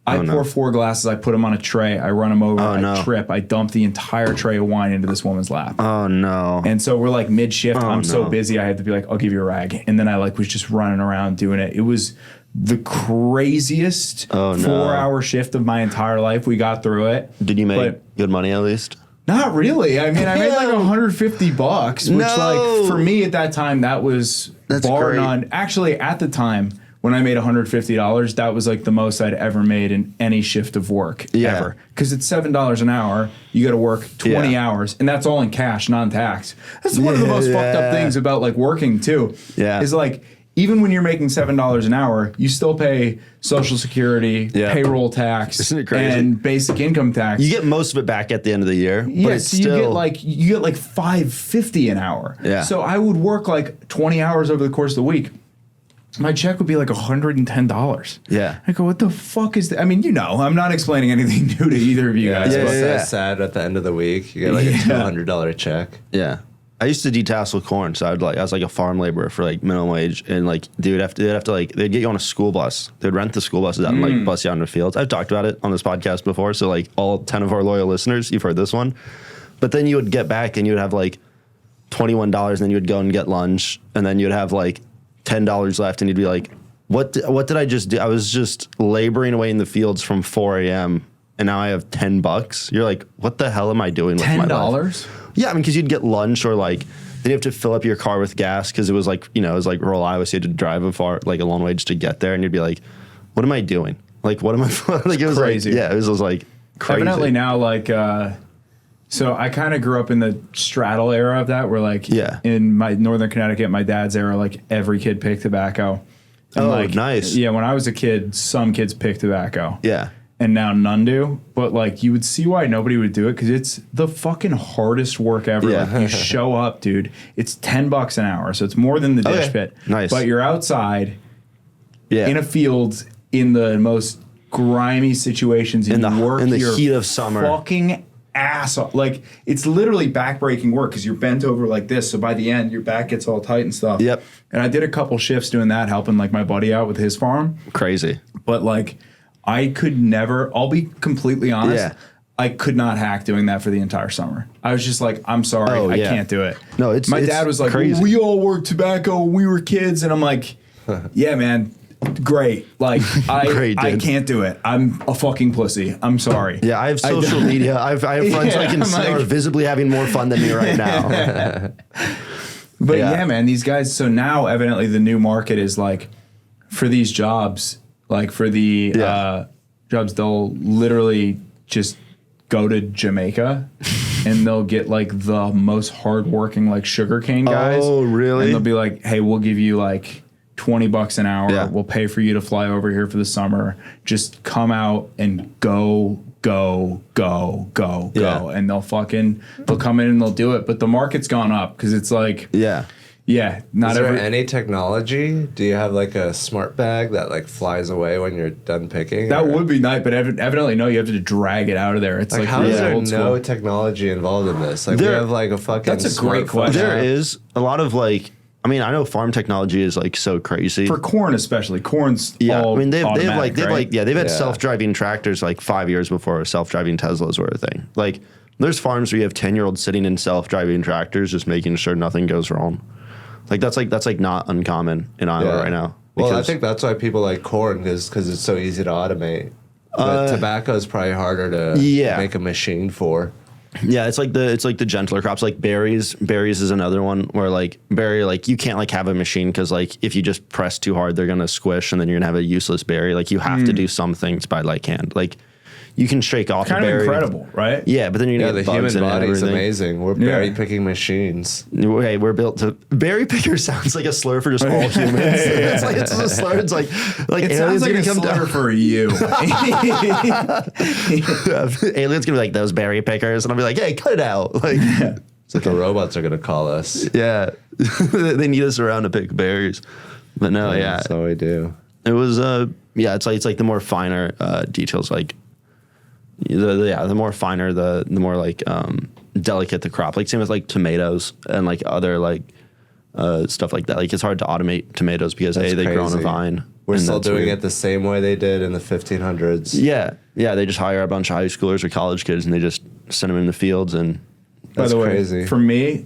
I pour 4 glasses, I put them on a tray, I run them over, I trip, I dump the entire tray of wine into this woman's lap. Oh, no. And so we're like mid-shift, I'm so busy, I had to be like, I'll give you a rag. And then I like was just running around doing it. It was the craziest 4-hour shift of my entire life. We got through it. Did you make good money at least? Not really. I mean, I made like $150, which like for me at that time, that was bar none. Actually, at the time, when I made $150, that was like the most I'd ever made in any shift of work ever. Because it's $7 an hour. You got to work 20 hours, and that's all in cash, non-tax. That's one of the most fucked up things about like working too. Yeah, is like even when you're making $7 an hour, you still pay Social Security, payroll tax, and basic income tax. You get most of it back at the end of the year. Yes, so you get like $5.50 an hour. Yeah. So I would work like 20 hours over the course of the week. My check would be like $110. Yeah. I go, what the fuck is that? I mean, you know, I'm not explaining anything new to either of you guys. So sad at the end of the week. You get like a $200 check. Yeah. I used to detassel corn, so I was like a farm laborer for like minimum wage, and like they'd have to like they'd get you on a school bus. They'd rent the school buses out and like bus you out in the fields. I've talked about it on this podcast before, so like all 10 of our loyal listeners, you've heard this one. But then you would get back and you'd have like $21, and then you would go and get lunch, and then you'd have like $10 left, and you'd be like, what did I just do? I was just laboring away in the fields from 4 a.m. and now I have $10. You're like, what the hell am I doing with my life? $10? Yeah, I mean, because you'd get lunch, or like then you have to fill up your car with gas because it was like, you know, it was like rural Iowa, so you had to drive a long way just to get there, and you'd be like, what am I doing? Like, what am I? Like, it was crazy. Like, yeah, it was like crazy. Evidently now, like, so I kind of grew up in the straddle era of that, where like, in my northern Connecticut, my dad's era, like every kid picked tobacco. And like, nice. Yeah, when I was a kid, some kids picked tobacco. Yeah. And now none do, but like you would see why nobody would do it, because it's the fucking hardest work ever. Yeah. Like, you show up, dude. It's $10 an hour, so it's more than the dish pit. Nice. But you're outside, in a field, in the most grimy situations, and you work in the your heat of summer, fucking ass off. Like, it's literally back-breaking work because you're bent over like this, so by the end your back gets all tight and stuff. Yep. And I did a couple shifts doing that, helping like my buddy out with his farm. Crazy. But like, I could never, I'll be completely honest, I could not hack doing that for the entire summer. I was just like, I'm sorry, I can't do it. No, my dad was like, well, we all worked tobacco when we were kids, and I'm like, yeah, man, great. Like, I can't do it. I'm a fucking pussy. I'm sorry. Yeah, I have social media. I have friends I can see are visibly having more fun than me right now. But yeah, man, these guys, so now evidently the new market is like, for these jobs, like for the jobs, they'll literally just go to Jamaica and they'll get like the most hardworking like sugarcane guys. Oh, really? And they'll be like, hey, we'll give you like $20 an hour. Yeah. We'll pay for you to fly over here for the summer. Just come out and go. And they'll come in and they'll do it. But the market's gone up because it's like, Yeah, not Is there every. any technology? Do you have like a smart bag that like flies away when you're done picking? That would be nice, but evidently no. You have to drag it out of there. It's like, like how really is there old no school. technology involved in this? Like we have like a fucking. That's a great question. There is a lot of like. I mean, I know farm technology is like so crazy For corn, especially corn's. Yeah, all I mean they've automatic, right? they've had Yeah. self-driving tractors like 5 years before self-driving Teslas were a thing. Like there's farms where you have 10-year-olds sitting in self-driving tractors just making sure nothing goes wrong. Like that's not uncommon in Iowa right now. Well, I because- think that's why people like corn because it's so easy to automate. But tobacco is probably harder to make a machine for. Yeah, it's like the gentler crops, like berries. Berries is another one where like berry, like you can't like have a machine because like if you just press too hard, they're gonna squish and then you're gonna have a useless berry. Like you have to do some things by like hand. Like you can shake off Kind a of berry. incredible, right? Yeah, but then you're Yeah, gonna the get bugs human in it and body is everything. amazing. We're berry picking machines. Hey, we're built to. Berry picker sounds like a slur for just all humans. It's a slur. It's like It aliens sounds like gonna a come slur down. for you. Aliens gonna be like those berry pickers, and I'll be like, hey, cut it out. Like, It's like the robots are gonna call us. yeah, they need us around to pick berries. But no, yeah, That's all we do. it was it's like the more finer details, like the more finer, the more like delicate the crop. Like same with like tomatoes and like other like stuff like that. Like it's hard to automate tomatoes because That's they grow on a crazy. vine. We're and still that's doing weird. it the same way they did in the 1500s. Yeah, they just hire a bunch of high schoolers or college kids and they just send them in the fields and By That's the way, crazy. for me,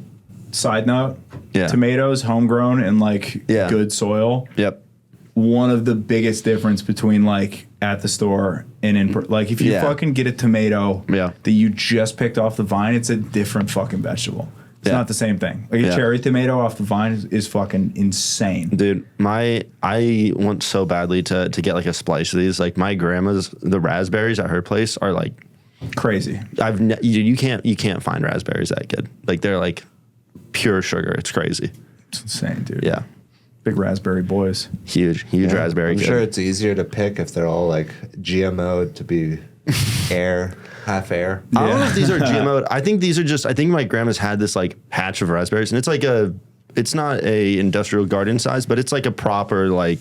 side note, Yeah. tomatoes homegrown in like Yeah. good soil. yep. One of the biggest difference between like at the store and in like if you Yeah. fucking get a tomato Yeah. that you just picked off the vine, it's a different fucking vegetable. It's Yeah. not the same thing. Like a Yeah. cherry tomato off the vine is fucking insane. Dude, I want so badly to get like a splice of these. Like my grandma's, the raspberries at her place are like Crazy. you can't find raspberries that good. Like they're like pure sugar. It's crazy. It's insane, dude. Yeah, Big raspberry boys. huge raspberry. I'm kid. sure it's easier to pick if they're all like GMO'd to be half air. I don't know if these are GMO. I think my grandma's had this like patch of raspberries, and it's like it's not a industrial garden size, but it's like a proper like,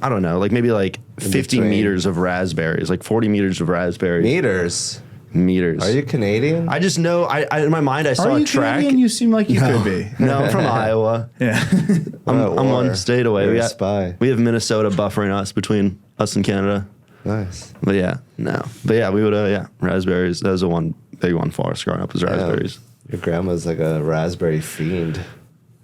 I don't know, like maybe like 50 between. meters of raspberries, like 40 meters of raspberries. Meters. Are you Canadian? I just know. I in my mind I saw Are a you track. Canadian? You seem like you could be. No, I'm from Iowa. Yeah. I'm one state away. You're We a got spy. We have Minnesota buffering us between us and Canada. Nice. But yeah, no. But yeah, we would raspberries. That was the one big one for us growing up was raspberries. Your grandma's like a raspberry fiend.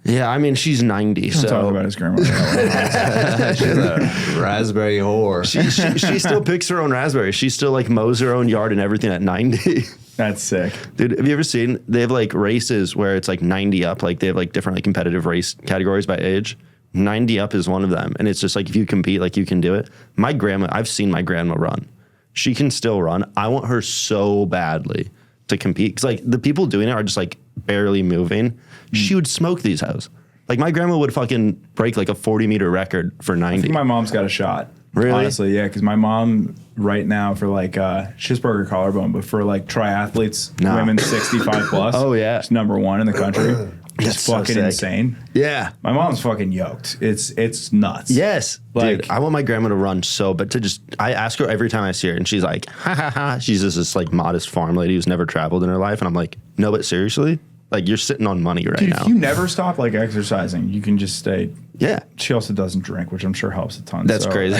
Yeah, I mean she's 90, Talk so about his grandma. She's a raspberry whore. she still picks her own raspberries. She still like mows her own yard and everything at 90. That's sick. Dude, have you ever seen they have like races where it's like 90 up, like they have like different like competitive race categories by age. 90 up is one of them, and it's just like if you compete, like you can do it. My grandma, I've seen my grandma run. She can still run. I want her so badly to compete because like the people doing it are just like barely moving. She would smoke these hoes. Like my grandma would fucking break like a 40-meter record for I 90. think my mom's got a shot. Really? Honestly, yeah, because my mom right now for like she just broke her collarbone, but for like triathletes, Nah. women 65 plus, Oh, yeah. she's #1 in the country. That's It's so fucking sick. insane. Yeah. My mom's fucking yoked. It's nuts. Yes. Like- Dude, I want my grandma to run so, but I ask her every time I see her and she's like, ha ha ha. She's just this like modest farm lady who's never traveled in her life. And I'm like, no, but seriously? Like you're sitting on money right Dude, now. if you never stop like exercising, you can just stay. Yeah. She also doesn't drink, which I'm sure helps a ton. That's so crazy.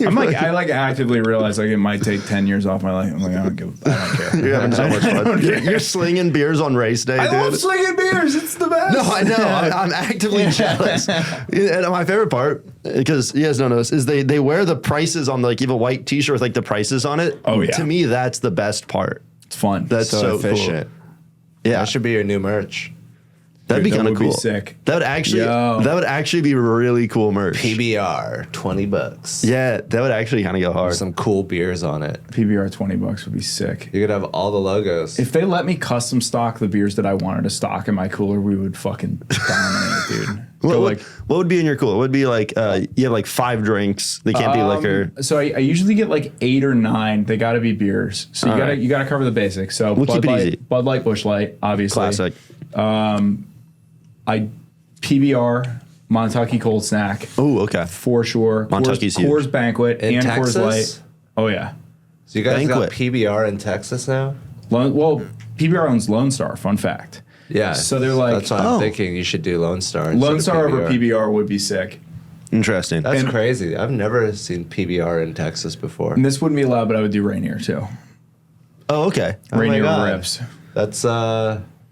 I'm like, I like actively realize like it might take 10 years off my life. I'm like, I don't care. You're having so much fun. You're slinging beers on race day, I dude. love slinging beers. It's the best. No, I know. I'm actively jealous. And my favorite part, because you guys don't know this, is they wear the prices on like you have a white T-shirt with like the prices on it. Oh, yeah. To me, that's the best part. It's fun. That's so efficient. cool. Yeah, That should be your new merch. that'd be Dude, that kind of would be cool. sick. That would actually be really cool merch. PBR, $20. Yeah, that would actually kind of go hard. Some cool beers on it. PBR $20 would be sick. You could have all the logos. If they let me custom stock the beers that I wanted to stock in my cooler, we would fucking dominate, dude. What would be in your cooler? What would be like? You have like 5 drinks. They can't be liquor. So I usually get like 8 or 9. They got to be beers. So All right. you gotta cover the basics. So We'll keep it easy. Bud Light, Busch Light, obviously. Classic. PBR, Montucky Cold Snack. Oh, okay. For sure. Montucky's huge. Coors Banquet In and Texas? Coors Light. Oh, yeah. So you guys Banquet. got PBR in Texas now? Well, PBR owns Lone Star, fun fact. Yeah. So they're like, that's why I'm thinking you should do Lone Star. Lone Star over PBR would be sick. Interesting. That's And- crazy. I've never seen PBR in Texas before. And this wouldn't be allowed, but I would do Rainier too. Oh, okay. my Rainier God. rips. That's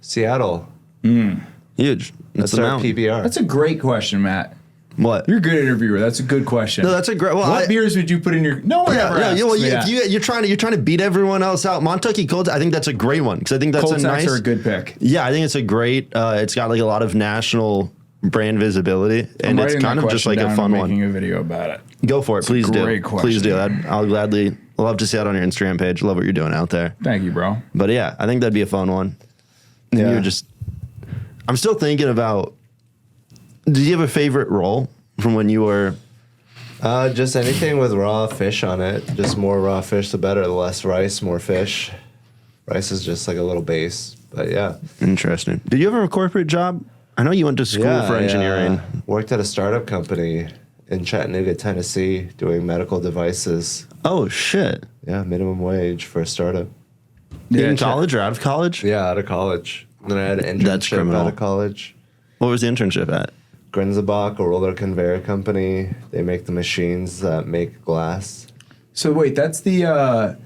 Seattle. Huge. That's That's the our mountain. PBR. That's a great question, Matt. What? You're a good interviewer. That's a good question. No, that's a great. Well, What beers would you put in your? No one ever asks well, me that. if you're trying to beat everyone else out, Montucky Cold, I think that's a great one because I think that's Cold a Snacks nice. are a good pick. Yeah, I think it's a great. It's got like a lot of national brand visibility, and it's kind of just like a fun Making one. a video about it. Go for it, please do. great Please do. question. I'll gladly love to see that on your Instagram page. Love what you're doing out there. Thank you, bro. But yeah, I think that'd be a fun one. And Yeah. you're just. I'm still thinking about. Do you have a favorite roll from when you were? Just anything with raw fish on it. Just more raw fish, the better. The less rice, more fish. Rice is just like a little base. But yeah. Interesting. Did you ever have a corporate job? I know you went to school for engineering. Worked at a startup company in Chattanooga, Tennessee, doing medical devices. Oh shit! Yeah, minimum wage for a startup. In college or out of college? Yeah, out of college. And then I had an That's internship criminal. out of college. What was the internship at? Grenzebach, a roller conveyor company. They make the machines that make glass. So wait, that's the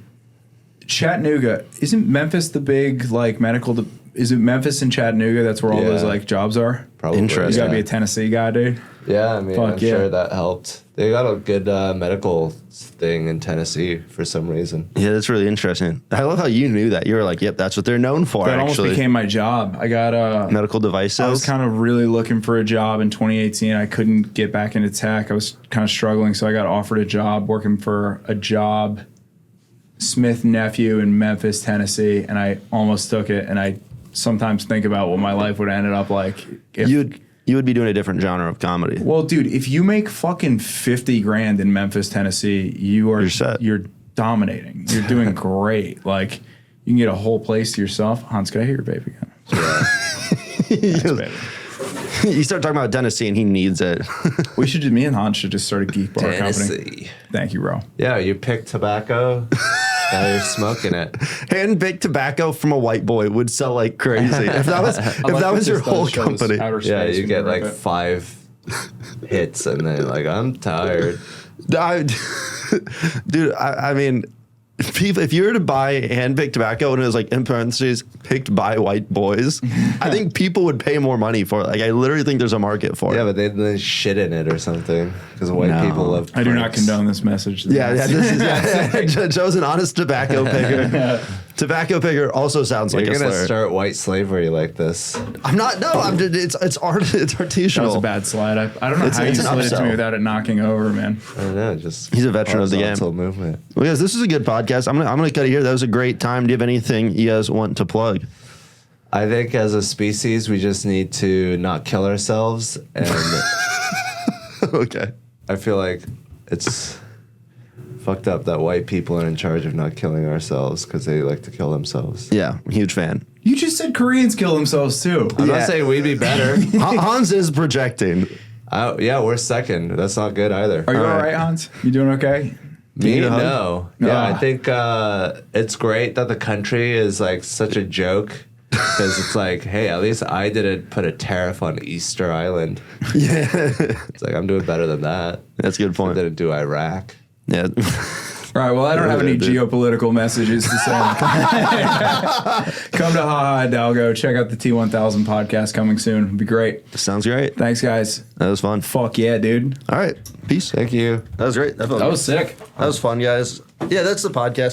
Chattanooga. Isn't Memphis the big like medical? Is it Memphis and Chattanooga? That's where all those Yeah. like jobs are. Probably. You Interesting. gotta be a Tennessee guy, dude. Yeah, I mean, Fuck I'm yeah. sure that helped. They got a good medical thing in Tennessee for some reason. Yeah, that's really interesting. I love how you knew that. You were like, "Yep, that's what they're known for." That almost actually, became my job. I got medical device I was sales. kind of really looking for a job in 2018. I couldn't get back into tech. I was kind of struggling, so I got offered a job working for a job, Smith Nephew in Memphis, Tennessee, and I almost took it. And I sometimes think about what my life would have ended up like. If, You would be doing a different genre of comedy. well, dude, if you make fucking 50 grand in Memphis, Tennessee, you're set. You're dominating. You're doing great. Like you can get a whole place to yourself. Hans, can I hear your baby again? Thanks, baby. You start talking about Tennessee, and he needs it. Me and Hans should just start a geek bar company. Tennessee. Thank you, bro. Yeah, you pick tobacco. Now you're smoking it. Hand baked tobacco from a white boy would sell like crazy. If that was your whole company. Yeah, you get like 5 hits and then like, I'm tired. Dude, I mean, people, if you were to buy hand-picked tobacco and it was like in parentheses picked by white boys, I think people would pay more money for it. Like, I literally think there's a market for Yeah, it. but they shit in it or something because white No. people love. I do not pranks. condone this message. Yeah, Joe's an honest tobacco picker. Tobacco picker also sounds like You're a gonna slur. start white slavery like this. I'm not. No, I'm. It's art. It's That artisanal. was a bad slide. I don't know how you it's an slid it to upsell. me without it knocking over, man. I don't know. Just He's a veteran of the game. horizontal movement. Well, guys, this is a good podcast. I'm gonna cut it here. That was a great time. Do you have anything you guys want to plug? I think as a species, we just need to not kill ourselves, and Okay. I feel like it's fucked up that white people are in charge of not killing ourselves because they like to kill themselves. Yeah, huge fan. You just said Koreans kill themselves too. I'm Yeah. not saying we'd be better. Hans is projecting. Yeah, we're second. That's not good either. Are you All all right. right, Hans? You doing okay? Me? need a hug? No. Yeah, I Ah. think it's great that the country is like such a joke because it's like, hey, at least I didn't put a tariff on Easter Island. Yeah, It's like I'm doing better than that. that's a good I point. didn't do Iraq. Yeah. All right. Well, I don't have any Yeah, dude. geopolitical messages to say. Come to Haha Hidalgo. Check out the T1000 podcast coming soon. It'll be great. Sounds great. Thanks, guys. That was fun. Fuck yeah, dude. All right. Peace. Thank you. That was great. That That was sick. That was fun, guys. Yeah, that's the podcast.